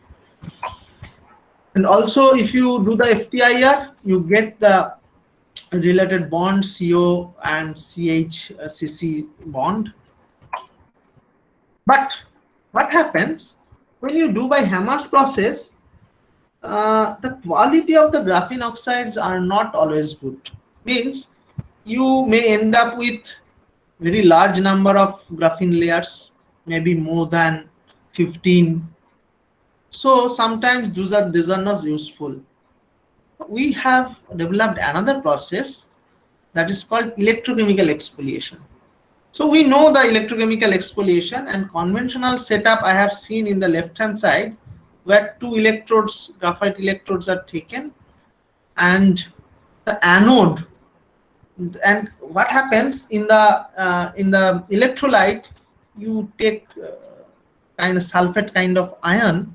Speaker 4: And also if you do the FTIR, you get the related bond CO and CH-CC bond. But what happens when you do by Hammers process, the quality of the graphene oxides are not always good. Means you may end up with very large number of graphene layers, maybe more than 15. So sometimes these are not useful. We have developed another process that is called electrochemical exfoliation. So we know the electrochemical exfoliation, and conventional setup I have seen in the left hand side, where two electrodes, graphite electrodes are taken, and the anode, and what happens in the electrolyte, you take kind of sulfate kind of ion,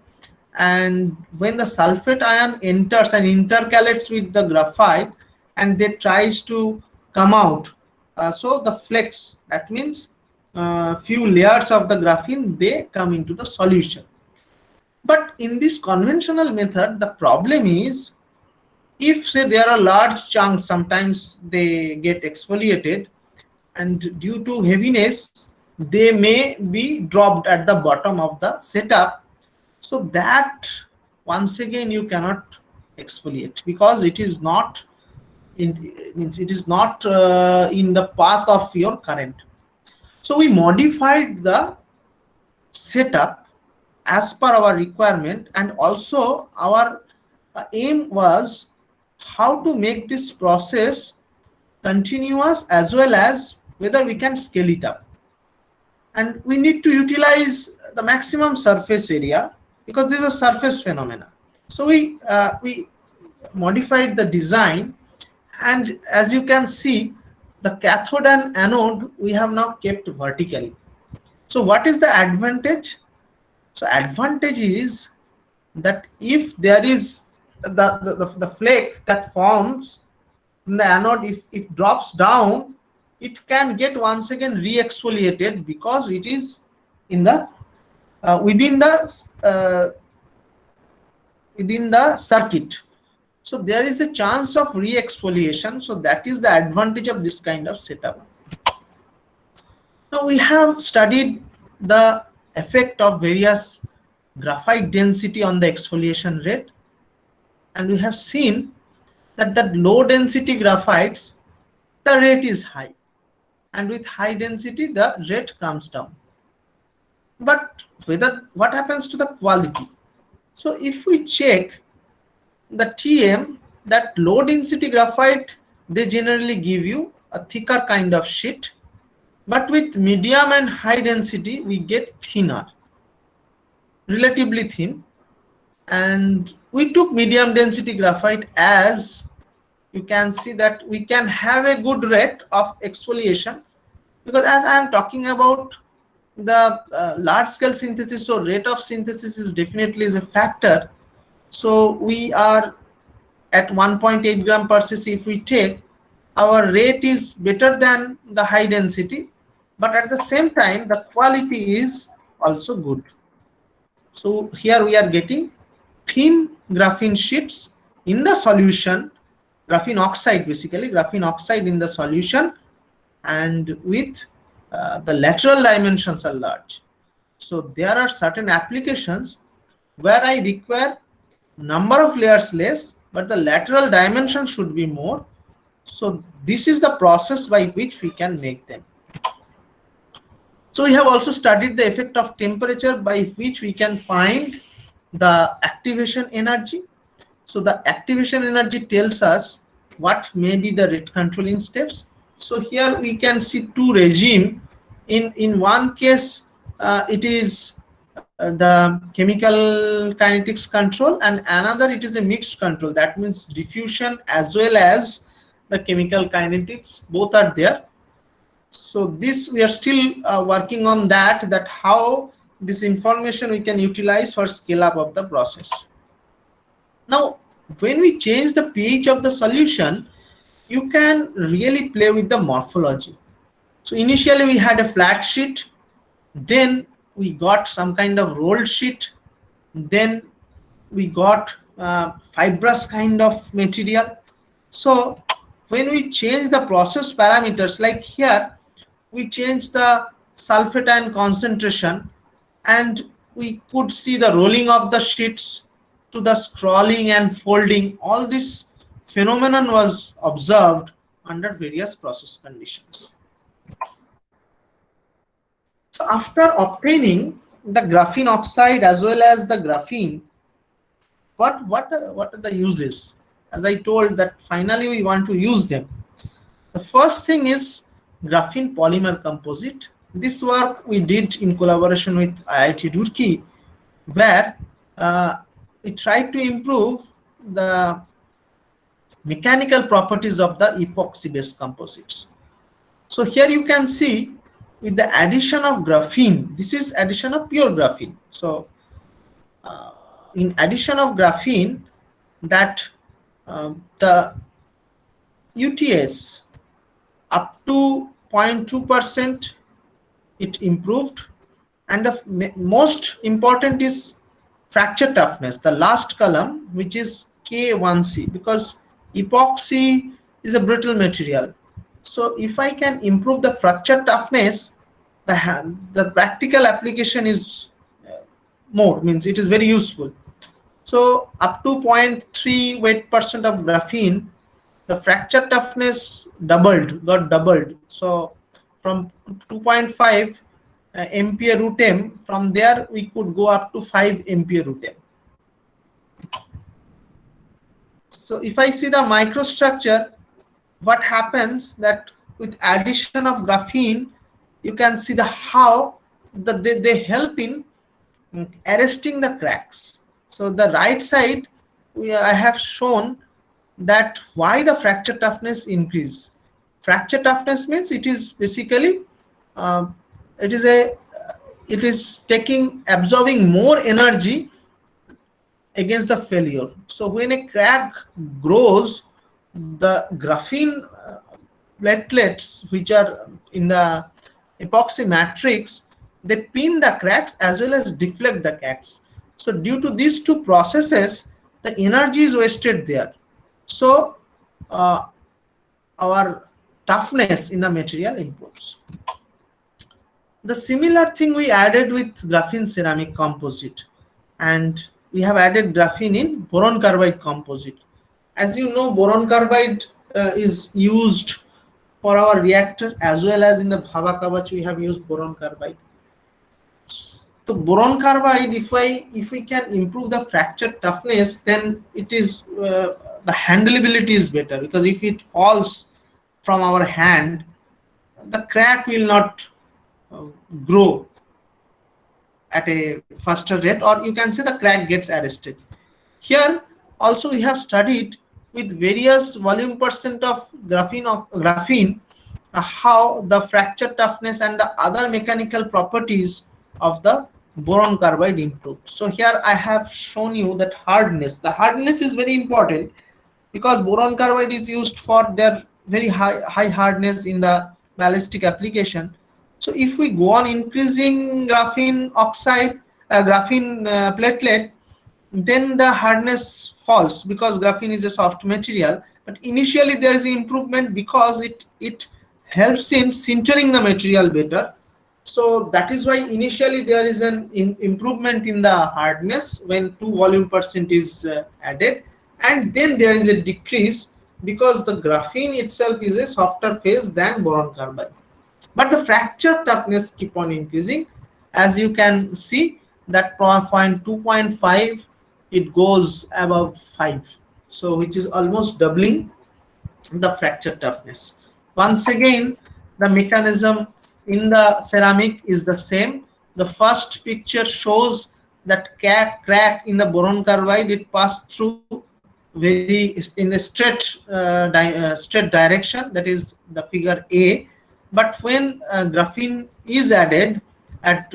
Speaker 4: and when the sulfate ion enters and intercalates with the graphite and they tries to come out, so the flex, that means few layers of the graphene, they come into the solution. But in this conventional method, the problem is, if say there are large chunks, sometimes they get exfoliated, and due to heaviness they may be dropped at the bottom of the setup. So that once again you cannot exfoliate, because it is not in the path of your current. So we modified the setup as per our requirement, and also our aim was how to make this process continuous as well as whether we can scale it up. And we need to utilize the maximum surface area, because this is a surface phenomena. So we modified the design, and as you can see, the cathode and anode we have now kept vertically. So what is the advantage? So advantage is that if there is the flake that forms in the anode, if it drops down, it can get once again re-exfoliated, because it is in the within the circuit. So there is a chance of re-exfoliation. So that is the advantage of this kind of setup. Now we have studied the effect of various graphite density on the exfoliation rate, and we have seen that the low density graphites, the rate is high, and with high density the rate comes down. But what happens to the quality? So if we check the TM, that low density graphite, they generally give you a thicker kind of sheet, but with medium and high density we get thinner, relatively thin. And we took medium density graphite, as you can see that we can have a good rate of exfoliation, because as I am talking about the large scale synthesis, so rate of synthesis is definitely is a factor. So we are at 1.8 gram per cc. If we take, our rate is better than the high density, but at the same time the quality is also good. So here we are getting thin graphene sheets in the solution, graphene oxide, basically graphene oxide in the solution, and with the lateral dimensions are large. So there are certain applications where I require number of layers less, but the lateral dimension should be more. So this is the process by which we can make them. So we have also studied the effect of temperature by which we can find the activation energy. So the activation energy tells us what may be the rate controlling steps. So here we can see two regime. In one case, it is the chemical kinetics control, and another it is a mixed control. That means diffusion as well as the chemical kinetics, both are there. So this we are still working on that how this information we can utilize for scale up of the process. Now when we change the pH of the solution, you can really play with the morphology. So initially we had a flat sheet, then we got some kind of rolled sheet, then we got fibrous kind of material. So when we change the process parameters, like here we change the sulfate ion concentration, and we could see the rolling of the sheets to the scrolling and folding. All this phenomenon was observed under various process conditions. So after obtaining the graphene oxide as well as the graphene, what are the uses? As I told that finally we want to use them. The first thing is graphene polymer composite. This work we did in collaboration with IIT Roorkee, where we tried to improve the mechanical properties of the epoxy based composites. So here you can see with the addition of graphene, this is addition of pure graphene. So in addition of graphene, that the UTS up to 0.2% it improved, and the most important is fracture toughness, the last column, which is K1C, because epoxy is a brittle material. So if I can improve the fracture toughness, the practical application is more, means it is very useful. So up to 0.3 weight% of graphene, the fracture toughness got doubled. So from 2.5 MPa root m, from there we could go up to 5 MPa root m. So if I see the microstructure, what happens that with addition of graphene, you can see how they help in arresting the cracks. So the right side, I have shown that why the fracture toughness increase. Fracture toughness means it is basically it is absorbing more energy against the failure. So when a crack grows, the graphene platelets which are in the epoxy matrix, they pin the cracks as well as deflect the cracks. So due to these two processes, the energy is wasted there. So our toughness in the material improves. The similar thing we added with graphene ceramic composite, and we have added graphene in boron carbide composite. As you know, boron carbide is used for our reactor, as well as in the Bhava Kavach we have used boron carbide. So boron carbide, if we can improve the fracture toughness, then it is the handleability is better, because if it falls from our hand, the crack will not grow at a faster rate, or you can say the crack gets arrested. Here also we have studied with various volume % of graphene how the fracture toughness and the other mechanical properties of the boron carbide improved. So here I have shown you that hardness. The hardness is very important because boron carbide is used for their very high hardness in the ballistic application. So if we go on increasing graphene oxide, graphene platelet, then the hardness falls because graphene is a soft material. But initially there is improvement because it helps in sintering the material better. So that is why initially there is an improvement in the hardness when 2 volume percent is added, and then there is a decrease because the graphene itself is a softer phase than boron carbide. But the fracture toughness keep on increasing. As you can see that point 2.5 it goes above 5, so which is almost doubling the fracture toughness. Once again, the mechanism in the ceramic is the same. The first picture shows that crack in the boron carbide, it passed through very in a straight straight direction, that is the figure A. But when graphene is added, at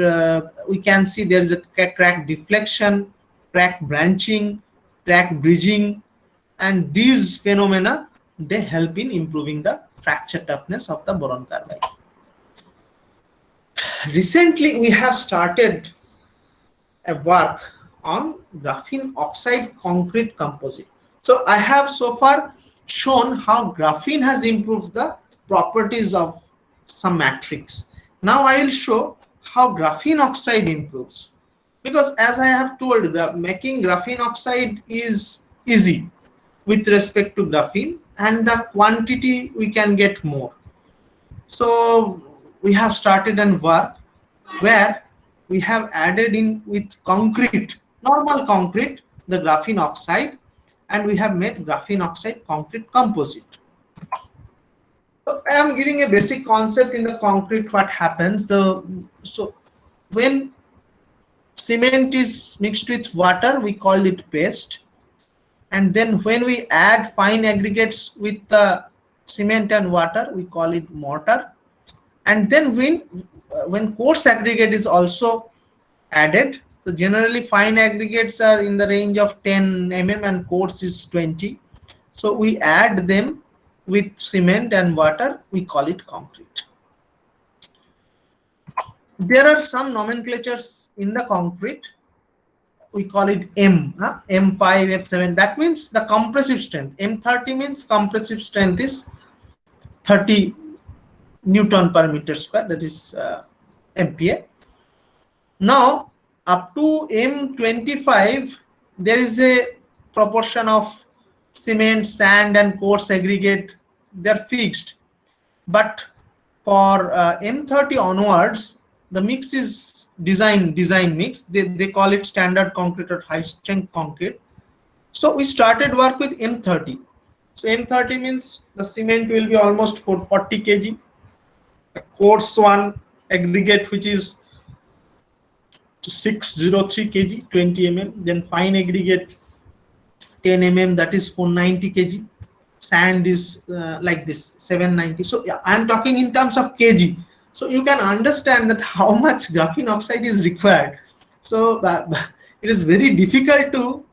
Speaker 4: we can see there is a crack deflection, crack branching, crack bridging, and these phenomena, they help in improving the fracture toughness of the boron carbide. Recently we have started a work on graphene oxide concrete composite. So I have so far shown how graphene has improved the properties of some matrix. Now I will show how graphene oxide improves, because as I have told, making graphene oxide is easy with respect to graphene, and the quantity we can get more. So we have started a work where we have added in with concrete, normal concrete, the graphene oxide, and we have made graphene oxide concrete composite. So I am giving a basic concept in the concrete. What happens? So when cement is mixed with water, we call it paste, and then when we add fine aggregates with the cement and water, we call it mortar. And then when coarse aggregate is also added, so generally fine aggregates are in the range of 10 mm and coarse is 20. So we add them with cement and water, we call it concrete. There are some nomenclatures in the concrete. We call it M, M5, F7. That means the compressive strength. M30 means compressive strength is 30 Newton per meter square, that is MPa. Now up to M25 there is a proportion of cement, sand and coarse aggregate, they're fixed. But for M30 onwards, the mix is design mix. They call it standard concrete or high strength concrete. So we started work with M30. So M30 means the cement will be almost 440 kg. The coarse one aggregate which is 603 kg, 20 mm. Then fine aggregate 10 mm, that is 490 kg. Sand is like this, 790. So yeah, I am talking in terms of kg. So you can understand that how much graphene oxide is required. So it is very difficult to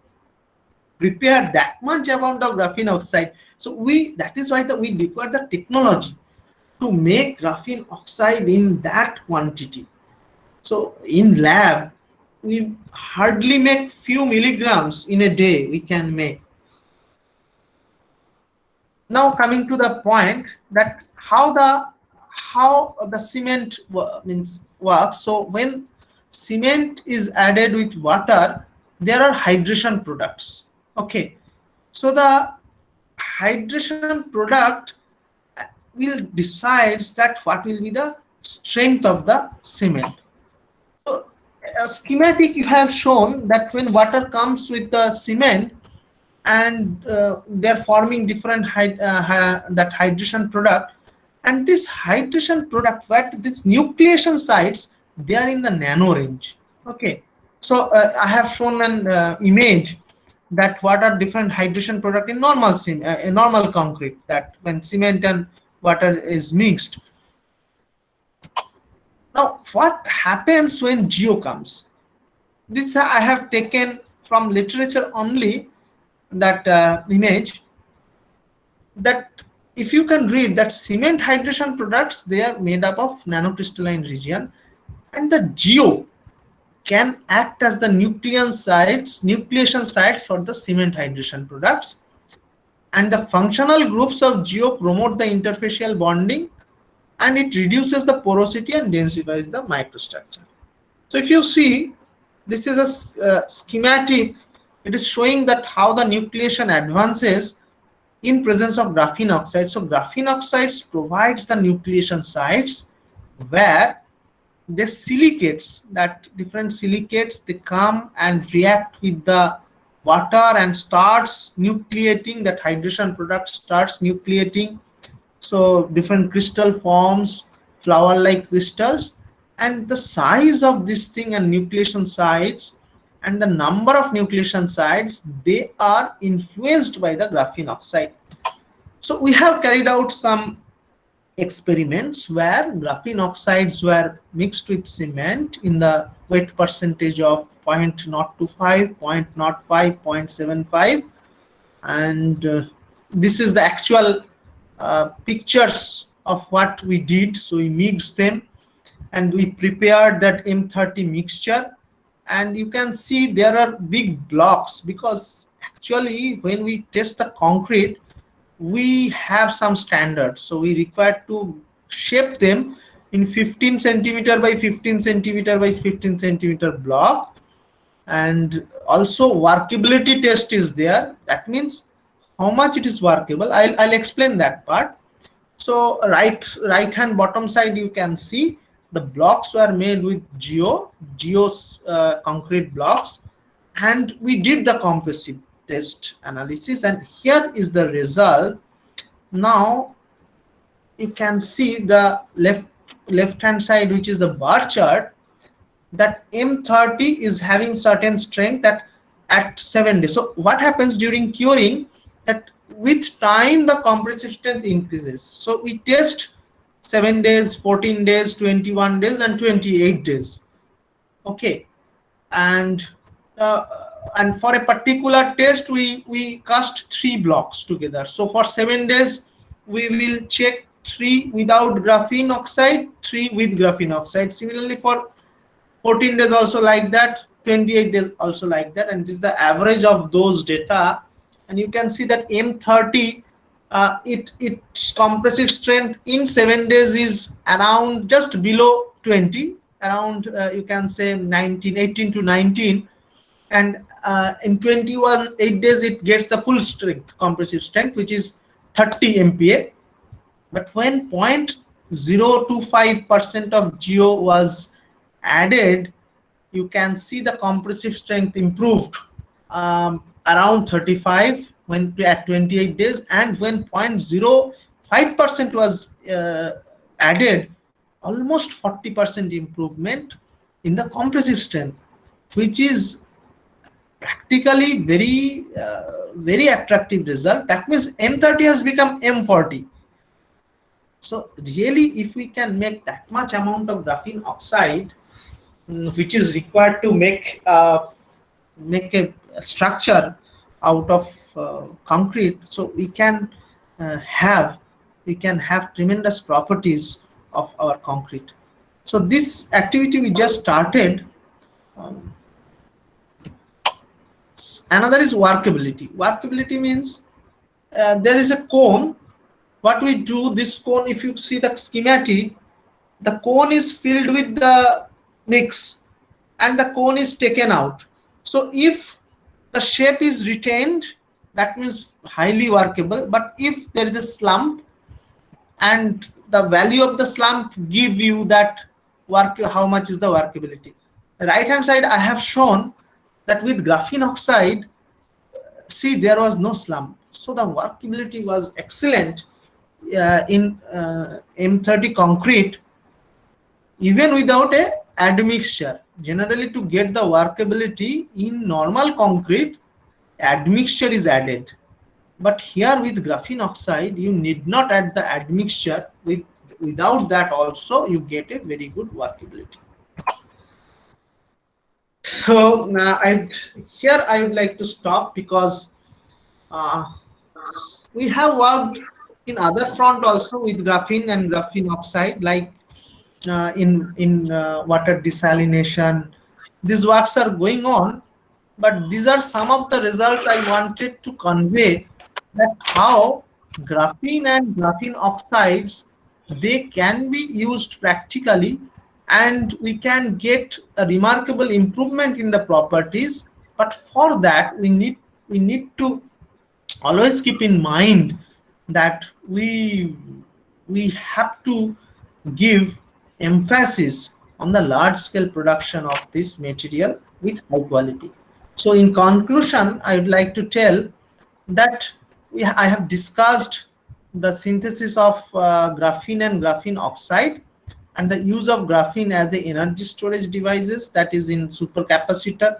Speaker 4: prepare that much amount of graphene oxide. So that is why we require the technology to make graphene oxide in that quantity. So in lab, we hardly make few milligrams in a day we can make. Now coming to the point that how the cement works. So when cement is added with water, there are hydration products. Okay, so the hydration product will decides that what will be the strength of the cement. So a schematic you have shown that when water comes with the cement and they're forming different that hydration product, and this hydration product, what this nucleation sites, they are in the nano range. Okay, so I have shown an image that what are different hydration product in normal concrete, that when cement and water is mixed. Now, what happens when GO comes? This I have taken from literature only, that image, that if you can read that cement hydration products, they are made up of nanocrystalline region, and the GO can act as the nucleation sites for the cement hydration products, and the functional groups of GO promote the interfacial bonding, and it reduces the porosity and densifies the microstructure. So if you see, this is a schematic. It is showing that how the nucleation advances in presence of graphene oxide. So graphene oxides provides the nucleation sites where the silicates, that different silicates, they come and react with the water and starts nucleating, that hydration product starts nucleating. So different crystal forms, flower-like crystals, and the size of this thing and nucleation sites and the number of nucleation sites, they are influenced by the graphene oxide. So we have carried out some experiments where graphene oxides were mixed with cement in the weight percentage of 0.025, 0.05, 0.75, and this is the actual pictures of what we did. So we mixed them and we prepared that M30 mixture, and you can see there are big blocks, because actually when we test the concrete, we have some standards, so we require to shape them in 15 centimeter by 15 centimeter by 15 centimeter block, and also workability test is there. That means how much it is workable. I'll explain that part. So right hand bottom side, you can see the blocks were made with geo's concrete blocks, and we did the compressive test analysis, and here is the result. Now you can see the left hand side, which is the bar chart, that M30 is having certain strength at 7 days. So what happens during curing, that with time the compressive strength increases. So we test 7 days, 14 days, 21 days, and 28 days. Okay, and for a particular test, we cast 3 blocks together. So for 7 days, we will check 3 without graphene oxide, 3 with graphene oxide. Similarly, for 14 days also like that, 28 days also like that, and this is the average of those data. And you can see that M30, its compressive strength in 7 days is around just below 20, around you can say 18 to 19, and in 8 days it gets the full strength, compressive strength, which is 30 MPa. But when 0.025% of GO was added, you can see the compressive strength improved around 35 when at 28 days, and when 0.05% was added, almost 40% improvement in the compressive strength, which is practically very attractive result. That means M30 has become M40. So really, if we can make that much amount of graphene oxide, which is required to make a structure out of concrete, so we can have tremendous properties of our concrete. So this activity we just started. Another is workability. Workability means there is a cone. What we do, this cone, if you see the schematic, the cone is filled with the mix and the cone is taken out. So if the shape is retained, that means highly workable. But if there is a slump, and the value of the slump give you that how much is the workability. The right hand side, I have shown that with graphene oxide, see, there was no slump. So the workability was excellent in M30 concrete, even without a admixture. Generally, to get the workability in normal concrete, admixture is added. But here with graphene oxide, you need not add the admixture. Without that also, you get a very good workability. So now here I would like to stop, because we have worked in other front also with graphene and graphene oxide, like in water desalination. These works are going on, but these are some of the results I wanted to convey, that how graphene and graphene oxides, they can be used practically, and we can get a remarkable improvement in the properties. But for that we need to always keep in mind that we have to give emphasis on the large scale production of this material with high quality. So in conclusion, I would like to tell that I have discussed the synthesis of graphene and graphene oxide, and the use of graphene as the energy storage devices, that is in supercapacitor.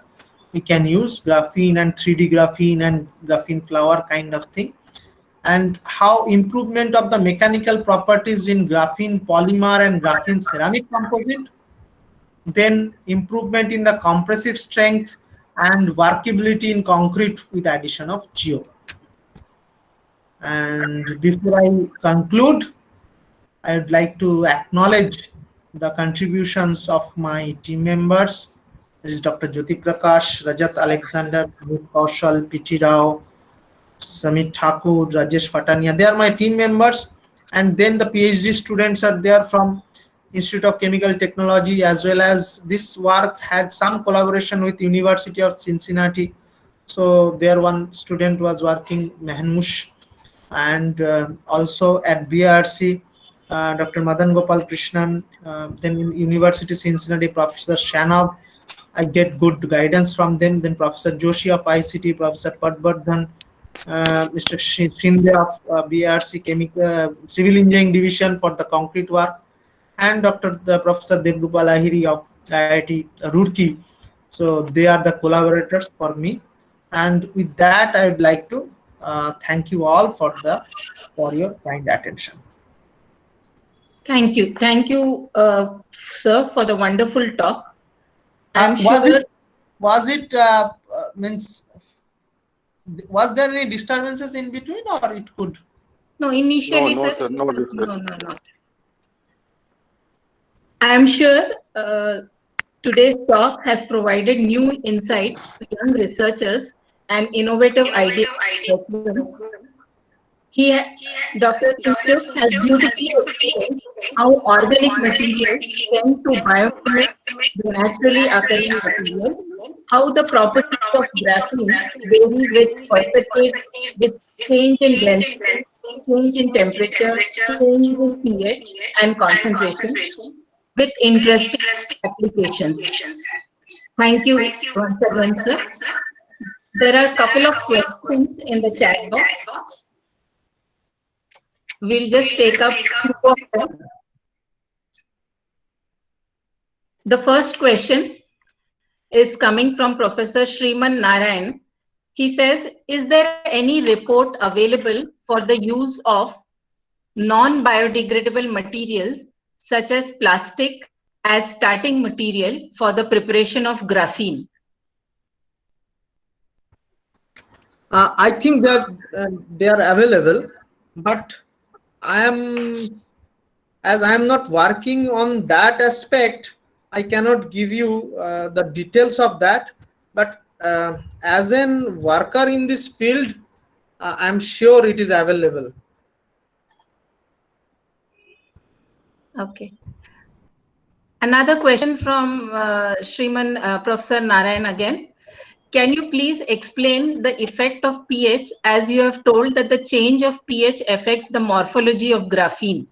Speaker 4: We can use graphene and 3D graphene and graphene flower kind of thing, and how improvement of the mechanical properties in graphene polymer and graphene ceramic composite, then improvement in the compressive strength and workability in concrete with addition of geo. And before I conclude, I would like to acknowledge the contributions of my team members. There is Dr. Jyoti Prakash, Rajat Alexander, Amit Kaushal, P.T. Rao, Samit Thakur, Rajesh Fatania. They are my team members. And then the PhD students are there from Institute of Chemical Technology, as well as this work had some collaboration with University of Cincinnati. So there one student was working, Mehanmush, and also at BRC, Dr. Madan Gopal Krishnan, then in University of Cincinnati, Professor Shanav. I get good guidance from them. Then Professor Joshi of ICT, Professor Patbardhan, Mr. Shinde of BRC Chemical Civil Engineering Division for the concrete work, and Professor Devgopal Ahiri of IIT Roorkee. So they are the collaborators for me. And with that, I would like to thank you all for your kind attention.
Speaker 1: Thank you, sir, for the wonderful talk.
Speaker 4: Was there any disturbances in between, or it could?
Speaker 1: No, initially,
Speaker 10: No,
Speaker 1: sir.
Speaker 10: sir, no.
Speaker 1: No. I am sure today's talk has provided new insights to young researchers and innovative ideas. Dr. Kinshuk has beautifully explained how organic materials tend to biomimic the naturally occurring material, how the properties of graphene vary with percentage, with change in density, change in temperature, change in pH and concentration, with interesting applications. Thank you once again, sir. There are a couple of questions in the chat box. We'll just take up few of them. The first question is coming from Professor Sriman Narayan. He says, is there any report available for the use of non-biodegradable materials such as plastic as starting material for the preparation of graphene?
Speaker 4: I think that they are available, but as I am not working on that aspect, I cannot give you the details of that. But as a worker in this field, I am sure it is available.
Speaker 1: Okay. Another question from Sriman Professor Narayan again. Can you please explain the effect of pH, as you have told that the change of pH affects the morphology of graphene?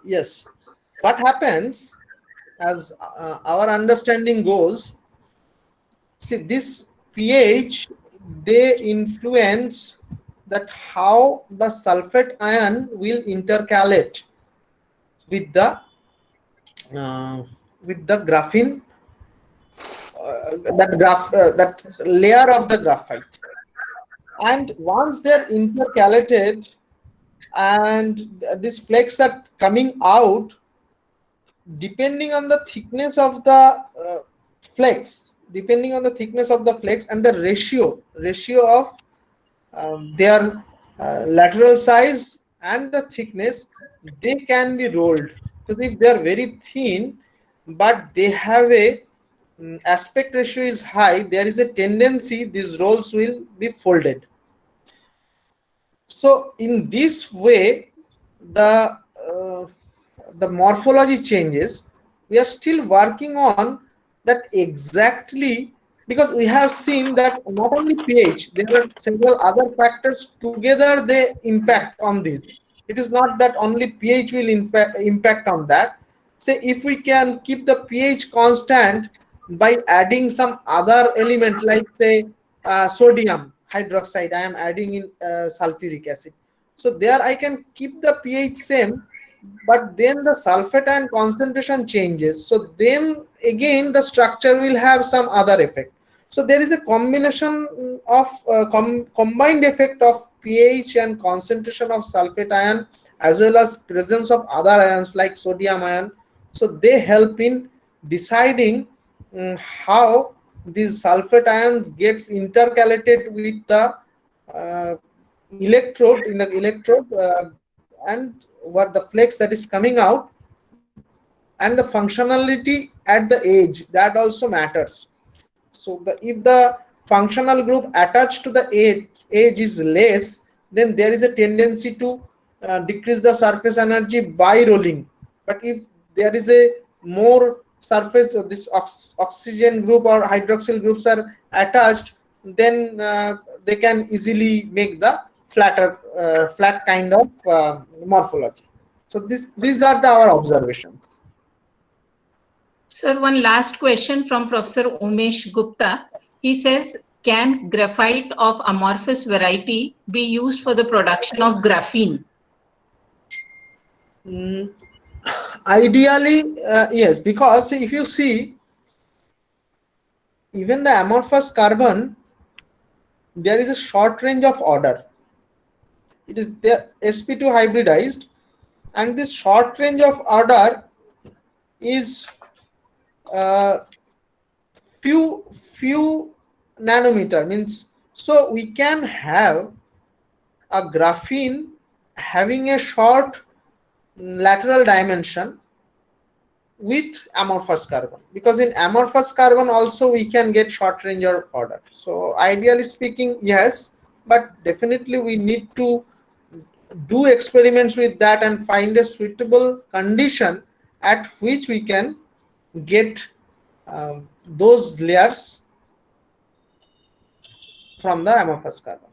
Speaker 4: Yes. What happens, as our understanding goes, see, this pH, they influence that how the sulfate ion will intercalate with the graphene, that layer of the graphite. And once they're intercalated and these flakes are coming out, depending on the thickness of the flakes, and the ratio of their lateral size and the thickness, they can be rolled. Because if they are very thin but they have a aspect ratio is high, there is a tendency these rolls will be folded. So in this way, the morphology changes. We are still working on that exactly, because we have seen that not only pH, there are several other factors together, they impact on this. It is not that only pH will impact on that. Say if we can keep the pH constant by adding some other element, like say sodium hydroxide, I am adding in sulfuric acid. So there I can keep the pH same, but then the sulfate ion concentration changes. So then again the structure will have some other effect. So there is a combination of combined effect of pH and concentration of sulfate ion, as well as presence of other ions like sodium ion. So they help in deciding how these sulfate ions gets intercalated with the electrode, and what the flakes that is coming out, and the functionality at the edge, that also matters. So if the functional group attached to the edge is less, then there is a tendency to decrease the surface energy by rolling. But if there is a more surface, this oxygen group or hydroxyl groups are attached, then they can easily make the flat kind of morphology. So these are our observations.
Speaker 1: Sir, one last question from Professor Umesh Gupta. He says, can graphite of amorphous variety be used for the production of graphene?
Speaker 4: Ideally, yes, because if you see, even the amorphous carbon, there is a short range of order. It is the sp2 hybridized, and this short range of order is few nanometer, means, so we can have a graphene having a short lateral dimension with amorphous carbon, because in amorphous carbon also we can get short range of order. So ideally speaking, yes, but definitely we need to do experiments with that and find a suitable condition at which we can get those layers from the amorphous carbon.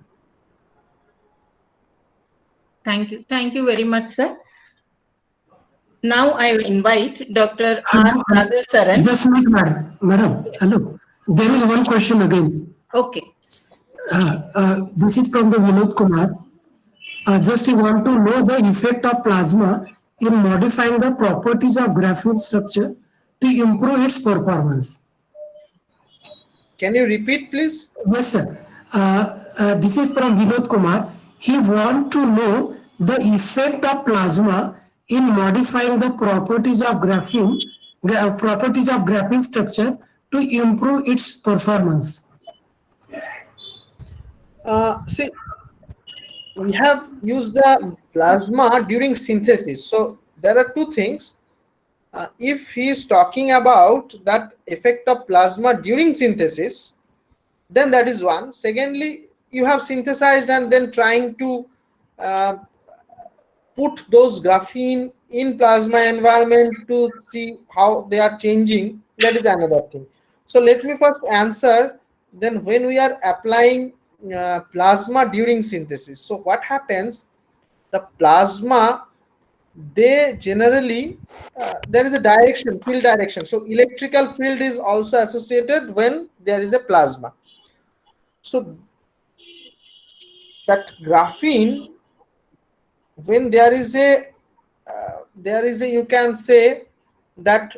Speaker 1: Thank you. Thank you very much, sir. Now I will invite Dr. R. Nagasaran.
Speaker 2: Just a minute, madam. Hello. There is one question again.
Speaker 1: Okay.
Speaker 2: This is from the Vinod Kumar. Just we want to know the effect of plasma in modifying the properties of graphene structure to improve its performance.
Speaker 4: Can you repeat, please?
Speaker 2: Yes, sir. This is from Vinod Kumar. He wants to know the effect of plasma in modifying the properties of graphene structure to improve its performance.
Speaker 4: See, we have used the plasma during synthesis. So there are two things. If he is talking about that effect of plasma during synthesis, then that is one. Secondly, you have synthesized and then trying to put those graphene in plasma environment to see how they are changing. That is another thing. So let me first answer. Then when we are applying plasma during synthesis, so what happens? The plasma, they generally there is a direction, field direction. So electrical field is also associated when there is a plasma. So that graphene, when there is a you can say that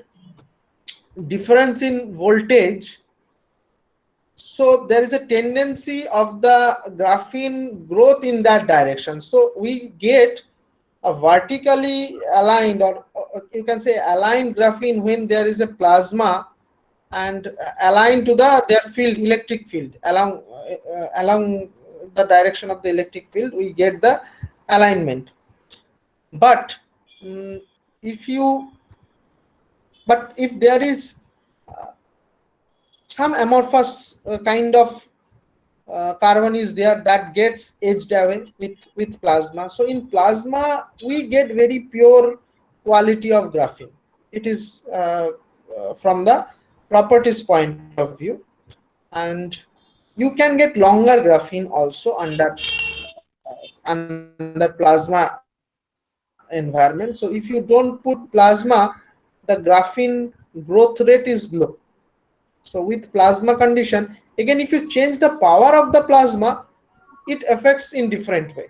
Speaker 4: difference in voltage, so there is a tendency of the graphene growth in that direction. So we get a vertically aligned, or you can say aligned graphene when there is a plasma and aligned to their field, electric field, along the direction of the electric field, we get the alignment. But if there is some amorphous kind of carbon is there that gets edged away with plasma. So in plasma, we get very pure quality of graphene. It is from the properties point of view, and you can get longer graphene also under plasma environment. So if you don't put plasma, the graphene growth rate is low. So with plasma condition, again, if you change the power of the plasma, it affects in different way.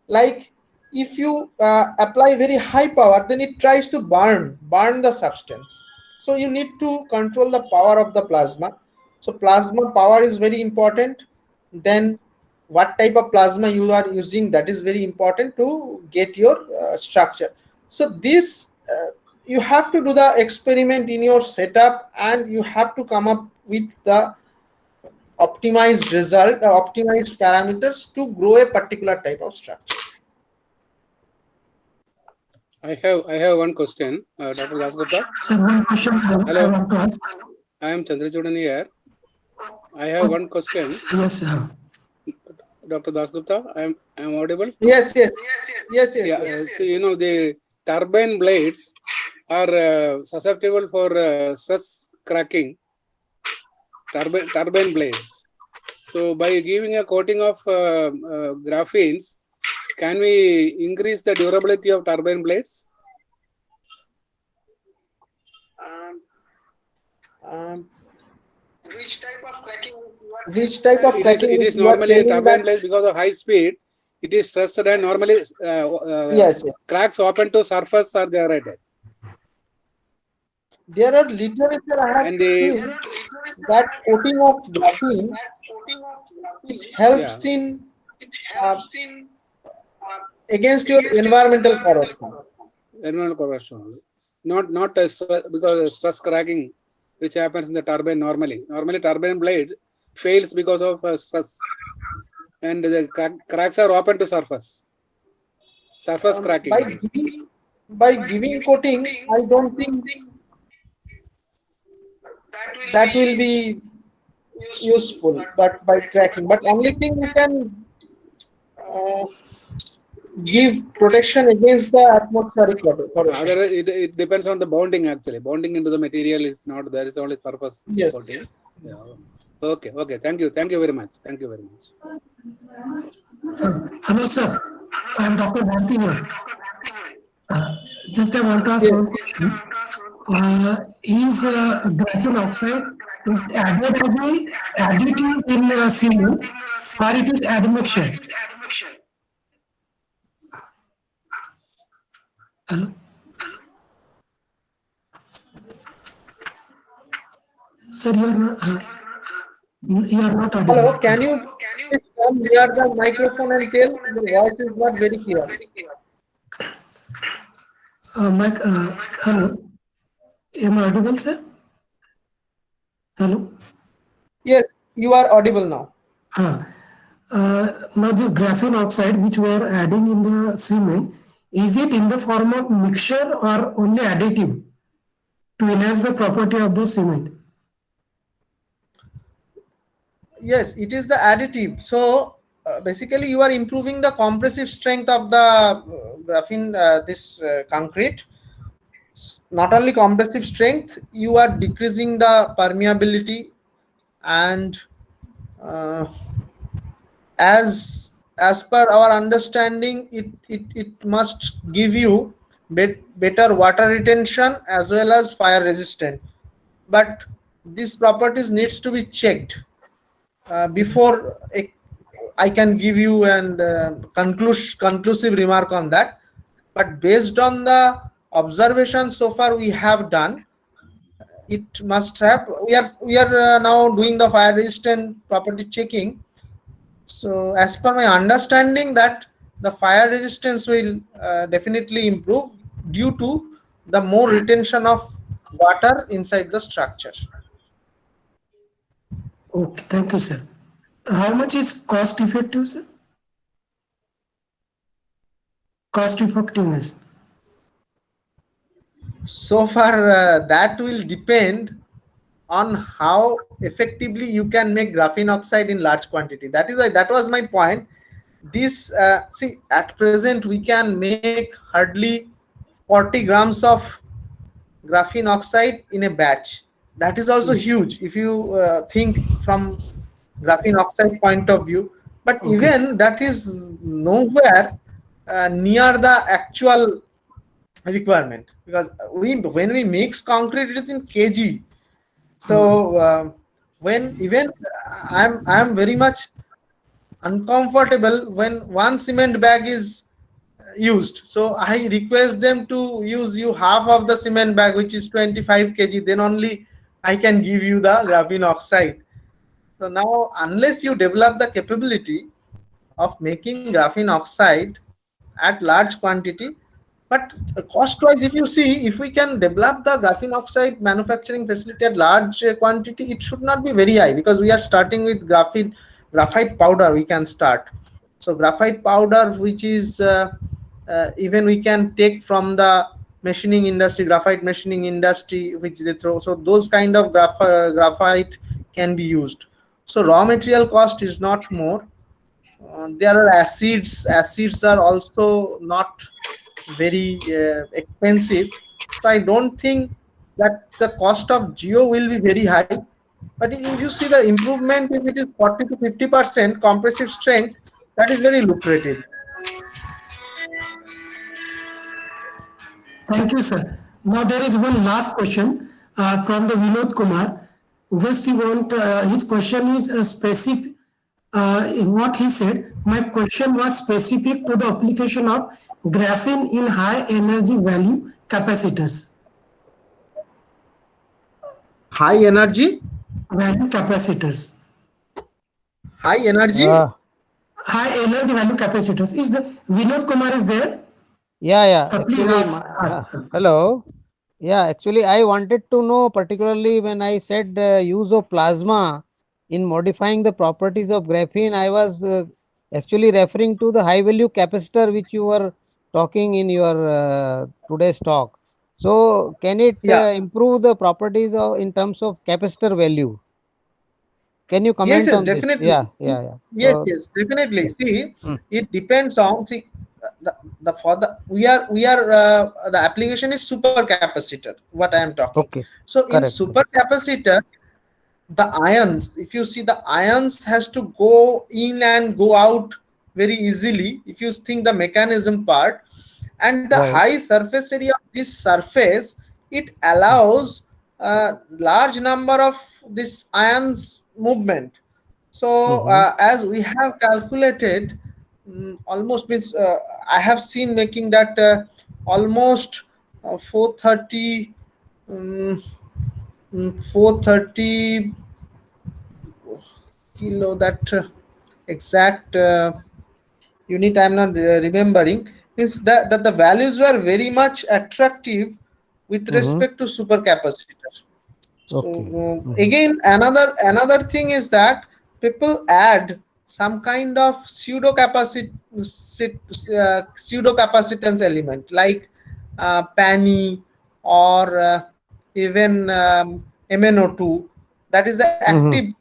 Speaker 4: Like if you apply very high power, then it tries to burn the substance. So you need to control the power of the plasma. So plasma power is very important. Then what type of plasma you are using, that is very important to get your structure. So this you have to do the experiment in your setup, and you have to come up with the optimized result, optimized parameters to grow a particular type of structure.
Speaker 8: I have one question, Dr. Dasgupta.
Speaker 2: Sir, one question I want to ask.
Speaker 8: I am Chandrachudan here. I have one question.
Speaker 2: Yes, sir.
Speaker 8: Dr. Dasgupta, I am audible?
Speaker 4: Yes.
Speaker 8: Yeah, so, you know, the turbine blades are susceptible for stress cracking. Turbine blades. So by giving a coating of graphenes, can we increase the durability of turbine blades?
Speaker 4: Which type of cracking?
Speaker 8: It is normally turbine blades because of high speed. It is stressed and normally
Speaker 4: yes.
Speaker 8: cracks open to surface are generated.
Speaker 4: There are literature I have seen that coating of graphene, it helps in against your environmental corrosion.
Speaker 8: Environmental corrosion, not because of stress cracking, which happens in the turbine normally. Normally, turbine blade fails because of stress, and the cracks are open to surface. Surface cracking.
Speaker 4: By giving coating, I don't think that will be useful, but by cracking. But only thing you can give protection against the atmospheric corrosion.
Speaker 8: It depends on the bonding actually. Bonding into the material is not there, is only surface coating. Yeah. Okay. Thank you very much.
Speaker 2: Hello, sir. I am Dr. Bharti here. Just I want to ask one question. Is graphene oxide is added as an additive in cement, or it is admixture? Hello? Sir, you are not audible.
Speaker 4: Hello, can you come near the microphone and tell? Your voice is not very clear.
Speaker 2: Mike, hello. Am I audible, sir? Hello?
Speaker 4: Yes, you are audible now.
Speaker 2: Now this graphene oxide which we are adding in the cement, is it in the form of mixture or only additive to enhance the property of the cement?
Speaker 4: Yes, it is the additive. So basically you are improving the compressive strength of the graphene, concrete. Not only compressive strength, you are decreasing the permeability, and as per our understanding, it must give you better water retention as well as fire resistant. But these properties needs to be checked before I can give you an conclusive remark on that. But based on the observation so far we have done, it must have. We are now doing the fire resistant property checking. So as per my understanding, that the fire resistance will definitely improve due to the more retention of water inside the structure.
Speaker 2: Okay, thank you, sir. How much is cost effective, sir? Cost effectiveness.
Speaker 4: So far, that will depend on how effectively you can make graphene oxide in large quantity. That is why, that was my point. This see, at present we can make hardly 40 grams of graphene oxide in a batch. That is also huge if you think from graphene oxide point of view. But
Speaker 2: Okay.
Speaker 4: even that is nowhere near the actual requirement, because when we mix concrete, it is in kg. So when even I'm very much uncomfortable when one cement bag is used, so I request them to use you half of the cement bag, which is 25 kg, then only I can give you the graphene oxide. So now, unless you develop the capability of making graphene oxide at large quantity, but cost wise, if you see, if we can develop the graphene oxide manufacturing facility at large quantity, it should not be very high, because we are starting with graphite powder we can start. So graphite powder, which is even we can take from the machining industry, graphite machining industry, which they throw. So those kind of graphite can be used. So raw material cost is not more. There are acids. Acids are also not very expensive. So I don't think that the cost of geo will be very high. But if you see the improvement, if it is 40 to 50% compressive strength, that is very lucrative.
Speaker 2: Thank you, sir. Now there is one last question from the Vinod Kumar. Just he want his question is specific. What he said, my question was specific to the application of graphene in high energy value capacitors.
Speaker 4: High energy,
Speaker 2: Value capacitors.
Speaker 4: high energy.
Speaker 2: High energy value capacitors. Is the Vinod Kumar is there?
Speaker 11: Yeah.
Speaker 2: Please
Speaker 11: Actually,
Speaker 2: ask.
Speaker 11: hello. Yeah, actually, I wanted to know, particularly when I said use of plasma in modifying the properties of graphene, I was actually referring to the high value capacitor which you were talking in your today's talk. So, can it
Speaker 4: Yeah.
Speaker 11: improve the properties in terms of capacitor value? Can you
Speaker 4: Yes,
Speaker 11: comment on this?
Speaker 4: definitely.
Speaker 11: Yeah.
Speaker 4: Yes,
Speaker 11: So,
Speaker 4: definitely. See,
Speaker 11: Mm.
Speaker 4: it depends on, see, the for the we are the application is super capacitor. What I am talking.
Speaker 11: okay,
Speaker 4: So in
Speaker 11: correct.
Speaker 4: super capacitor, the ions, if you see, the ions has to go in and go out very easily. If you think the mechanism part, and the
Speaker 11: Right.
Speaker 4: high surface area of this surface, it allows a large number of this ions movement. So as we have calculated, almost means I have seen making that almost 430 430 kilo, that exact unit I'm not remembering, is that the values were very much attractive with respect to supercapacitor. So
Speaker 11: Okay.
Speaker 4: again, another thing is that people add some kind of pseudo capacitance element, like PANI, or even MnO2. That is the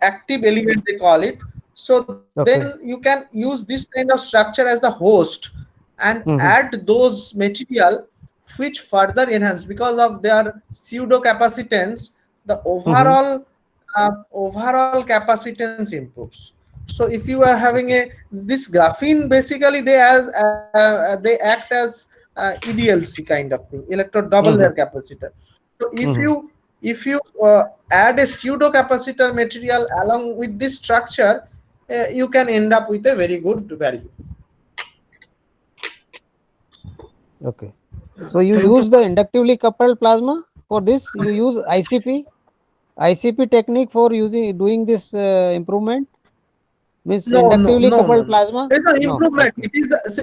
Speaker 4: active element they call it. So then
Speaker 11: Okay.
Speaker 4: you can use this kind of structure as the host and
Speaker 11: Mhm.
Speaker 4: add those material, which further enhance, because of their pseudo capacitance, the overall capacitance improves. So if you are having a this graphene, basically they act as EDLC kind of thing, electrode double layer capacitor. So if you add a pseudo capacitor material along with this structure, you can end up with a very good value.
Speaker 11: Okay. So you use the inductively coupled plasma for this? You use ICP? ICP technique for doing this improvement? Means
Speaker 4: No,
Speaker 11: inductively coupled plasma?
Speaker 4: It is not
Speaker 11: No.
Speaker 4: improvement.
Speaker 11: Okay.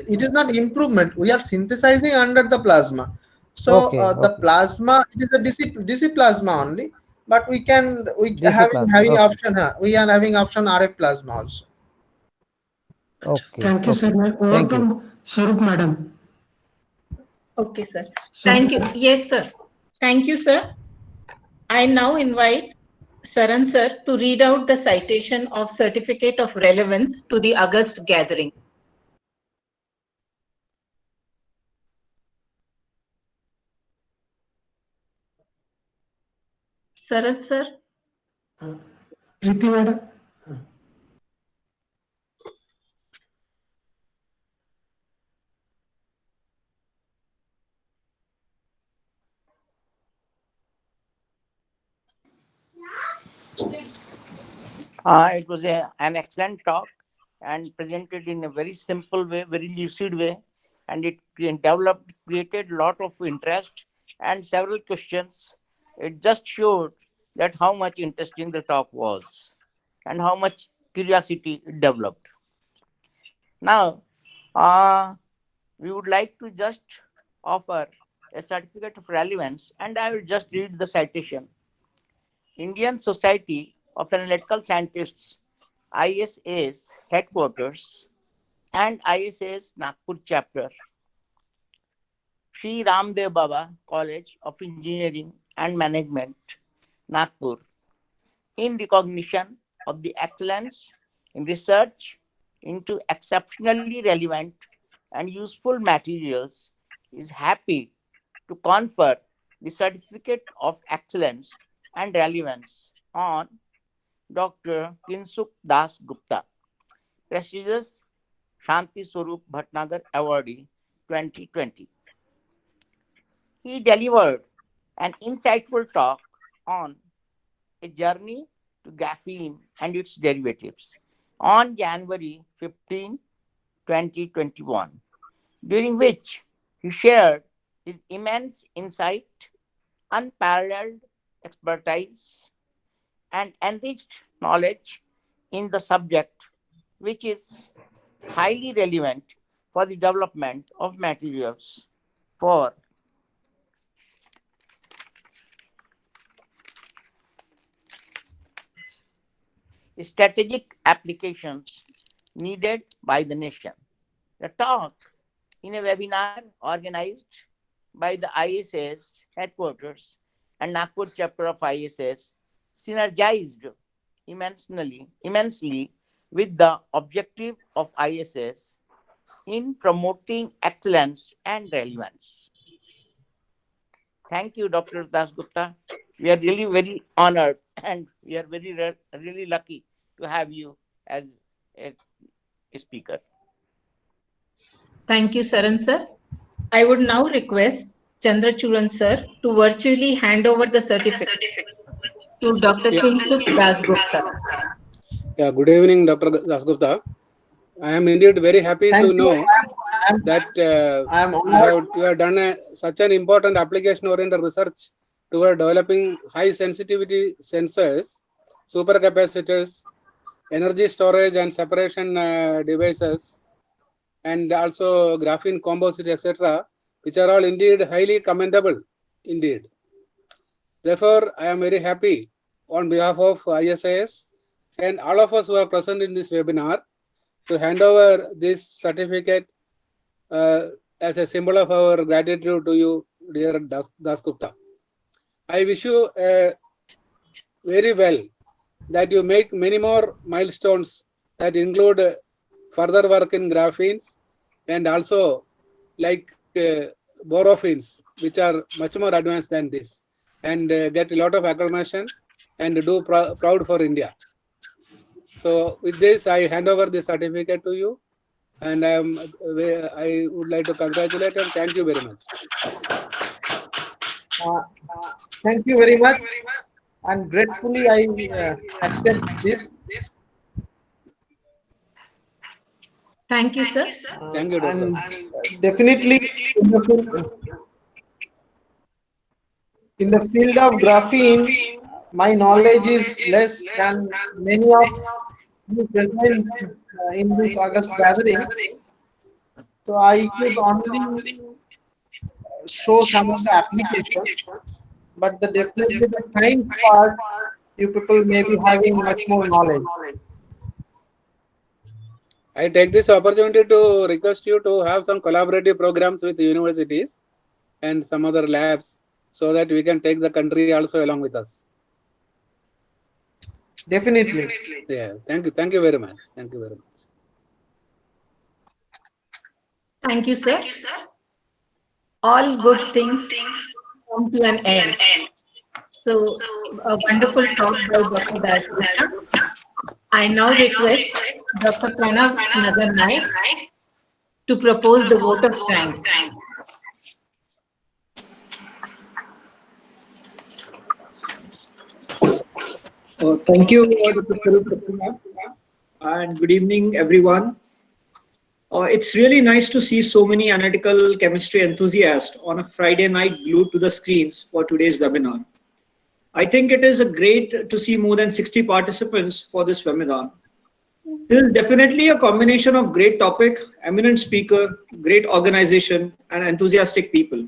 Speaker 4: It is not improvement. We are synthesizing under the plasma. So
Speaker 11: Okay,
Speaker 4: the
Speaker 11: okay.
Speaker 4: plasma, it is a DC plasma only. But we
Speaker 11: DC plasma.
Speaker 4: having
Speaker 11: Okay.
Speaker 4: option. We are having option RF plasma also.
Speaker 11: Okay.
Speaker 2: Thank you, sir.
Speaker 11: Okay.
Speaker 2: Over
Speaker 11: Thank you.
Speaker 2: to Swarup madam.
Speaker 1: Okay, sir. Thank you. Yes, sir. Thank you, sir. I now invite Saran sir to read out the citation of Certificate of Relevance to the August gathering. Saran sir.
Speaker 2: Preeti madam.
Speaker 7: It was an excellent talk and presented in a very simple way, very lucid way, and it created a lot of interest and several questions. It just showed that how much interesting the talk was and how much curiosity it developed. Now, we would like to just offer a certificate of relevance, and I will just read the citation. Indian Society of Analytical Scientists, ISA's headquarters, and ISA's Nagpur chapter, Sri Ramdev Baba College of Engineering and Management, Nagpur, in recognition of the excellence in research into exceptionally relevant and useful materials, is happy to confer the Certificate of Excellence and Relevance on Dr. Kinsuk Das Gupta, prestigious Shanti Swarup Bhatnagar Awardee 2020. He delivered an insightful talk on a journey to graphene and its derivatives on January 15, 2021, during which he shared his immense insight, unparalleled expertise, and enriched knowledge in the subject, which is highly relevant for the development of materials for strategic applications needed by the nation. The talk, in a webinar organized by the ISS headquarters and Nagpur chapter of ISS, synergized immensely with the objective of ISS in promoting excellence and relevance. Thank you, Dr. Das Gupta. We are really very honored and we are really lucky to have you as a speaker.
Speaker 1: Thank you, Saran sir. I would now request Chandrachuran sir to virtually hand over the certificate to Dr. Kinsuk Das Gupta.
Speaker 8: Yeah, good evening, Dr. Das Gupta. I am indeed very happy to know that you have done such an important application-oriented research toward developing high-sensitivity sensors, supercapacitors, energy storage and separation devices, and also graphene composite, etc., which are all indeed highly commendable indeed. Therefore, I am very happy on behalf of ISIS and all of us who are present in this webinar to hand over this certificate as a symbol of our gratitude to you, dear Das Gupta. I wish you very well that you make many more milestones that include further work in graphenes and also like borophenes, which are much more advanced than this, and get a lot of acclamation and do proud for India. So with this, I hand over the certificate to you, and I would like to congratulate and thank you very much.
Speaker 4: Thank you very much, and gratefully I accept this.
Speaker 1: Thank you, sir.
Speaker 8: Thank you, Doctor.
Speaker 4: And definitely in the field of graphene, my knowledge is less than many of you present in this August gathering. So I could only show some of the applications, but definitely the science part, you people may be having much more knowledge.
Speaker 8: I take this opportunity to request you to have some collaborative programs with universities and some other labs so that we can take the country also along with us.
Speaker 4: Definitely.
Speaker 8: Yeah, thank you. Thank you very much. Thank you very much.
Speaker 1: Thank you, sir. All good things come to an end. So, a wonderful talk by Dr. Dasgupta. I now request Dr. Pranav Nagar Naik to propose the vote of thanks.
Speaker 12: Thank you, Dr. Swarup Pratima, and good evening, everyone. It's really nice to see so many analytical chemistry enthusiasts on a Friday night glued to the screens for today's webinar. I think it is great to see more than 60 participants for this webinar. This is definitely a combination of great topic, eminent speaker, great organization, and enthusiastic people.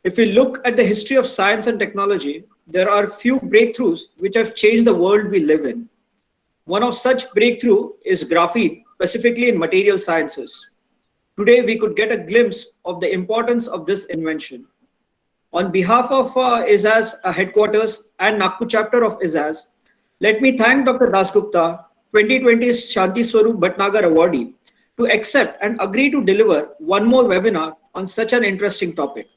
Speaker 12: If we look at the history of science and technology, there are few breakthroughs which have changed the world we live in. One of such breakthrough is graphene, specifically in material sciences. Today, we could get a glimpse of the importance of this invention. On behalf of ISAS headquarters and Nagpur chapter of ISAS, let me thank Dr. Dasgupta, 2020 Shanti Swarup Bhatnagar awardee, to accept and agree to deliver one more webinar on such an interesting topic.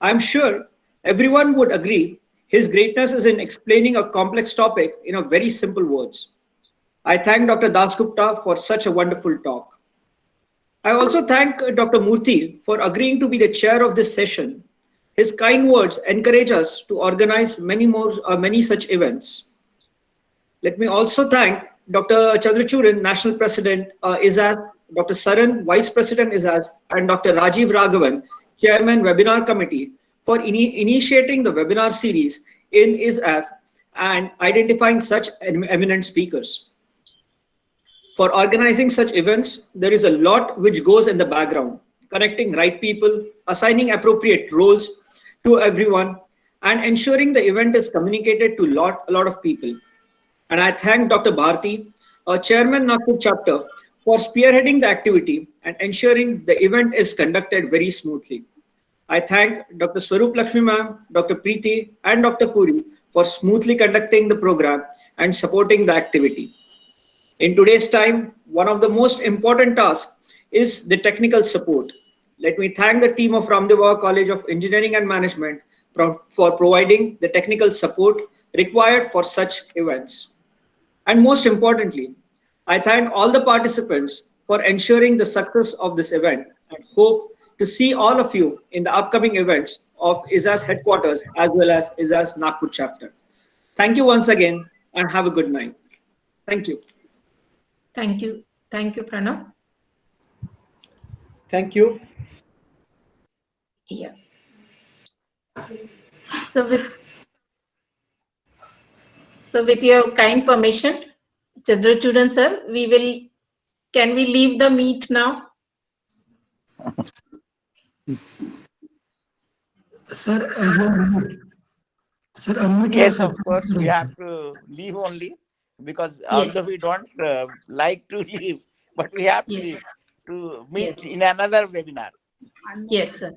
Speaker 12: I'm sure everyone would agree his greatness is in explaining a complex topic in a very simple words. I thank Dr. Dasgupta for such a wonderful talk. I also thank Dr. Murthy for agreeing to be the chair of this session. His kind words encourage us to organize many such events. Let me also thank Dr. Chandrachuran, National President, ISAS, Dr. Saran, Vice President, ISAS, and Dr. Rajiv Raghavan, Chairman, Webinar Committee, for initiating the webinar series in ISAS and identifying such eminent speakers. For organizing such events, there is a lot which goes in the background, connecting right people, assigning appropriate roles to everyone, and ensuring the event is communicated to a lot of people. And I thank Dr. Bharti, Chairman Nagpur chapter, for spearheading the activity and ensuring the event is conducted very smoothly. I thank Dr. Swarup Lakshmi ma'am, Dr. Preeti, and Dr. Puri for smoothly conducting the program and supporting the activity. In today's time, one of the most important tasks is the technical support. Let me thank the team of Ramdev Baba College of Engineering and Management for providing the technical support required for such events. And most importantly, I thank all the participants for ensuring the success of this event and hope to see all of you in the upcoming events of ISAS headquarters as well as ISAS Nagpur chapter. Thank you once again and have a good night. Thank you.
Speaker 1: Thank you. Thank you, Pranav.
Speaker 4: Thank you.
Speaker 1: Yeah. So with your kind permission, Chandrachuran sir, can we leave the meet now?
Speaker 2: Sir,
Speaker 7: Yes, of course, we have to leave only because although we don't like to leave, but we have to leave to meet in another webinar.
Speaker 1: Yes, sir.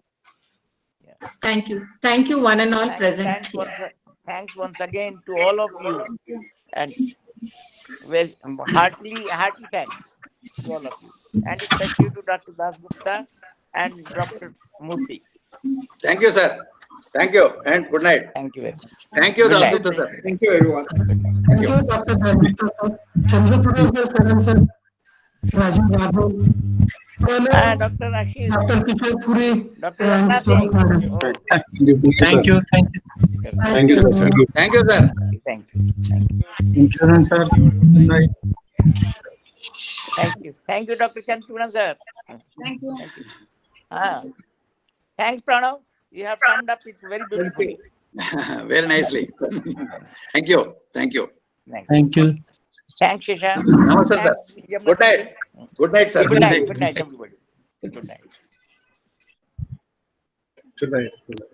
Speaker 1: Yeah. Thank you. Thank you, one and all present.
Speaker 7: Thanks once again to all of you, and very hearty thanks to all of you, and especially to Dr. Dasgupta and Dr. Murthy.
Speaker 13: Thank you, sir. Thank you, and good night.
Speaker 7: Thank you very much.
Speaker 13: Thank you, Dasgupta sir.
Speaker 12: Thank you, everyone.
Speaker 2: Thank you, Dr. Dasgupta sir. Chandrachuran sir, Saran sir, Rajiv Raghavan,
Speaker 7: Dr. Rashid,
Speaker 2: Dr. Kishore Puri,
Speaker 7: Dr.
Speaker 2: and
Speaker 7: Ratna
Speaker 2: Swarup madam.
Speaker 3: Thank you.
Speaker 2: Thank you, sir.
Speaker 13: Thank you, sir.
Speaker 7: Thank you.
Speaker 12: Thank you, sir. Good night.
Speaker 7: Thank you, Dr. Chandrachuran sir.
Speaker 1: Thank you.
Speaker 7: Thanks, Pranav. You have summed up it very beautifully.
Speaker 13: Very nicely. Thank you. Thank you.
Speaker 7: Thank you. Thanks, Shashank.
Speaker 13: Namaste, sir.
Speaker 7: Thanks, Yamuna.
Speaker 13: Good night. Good night, sir.
Speaker 7: Good night. Good night, everybody. Good night.
Speaker 3: Good night. Good night.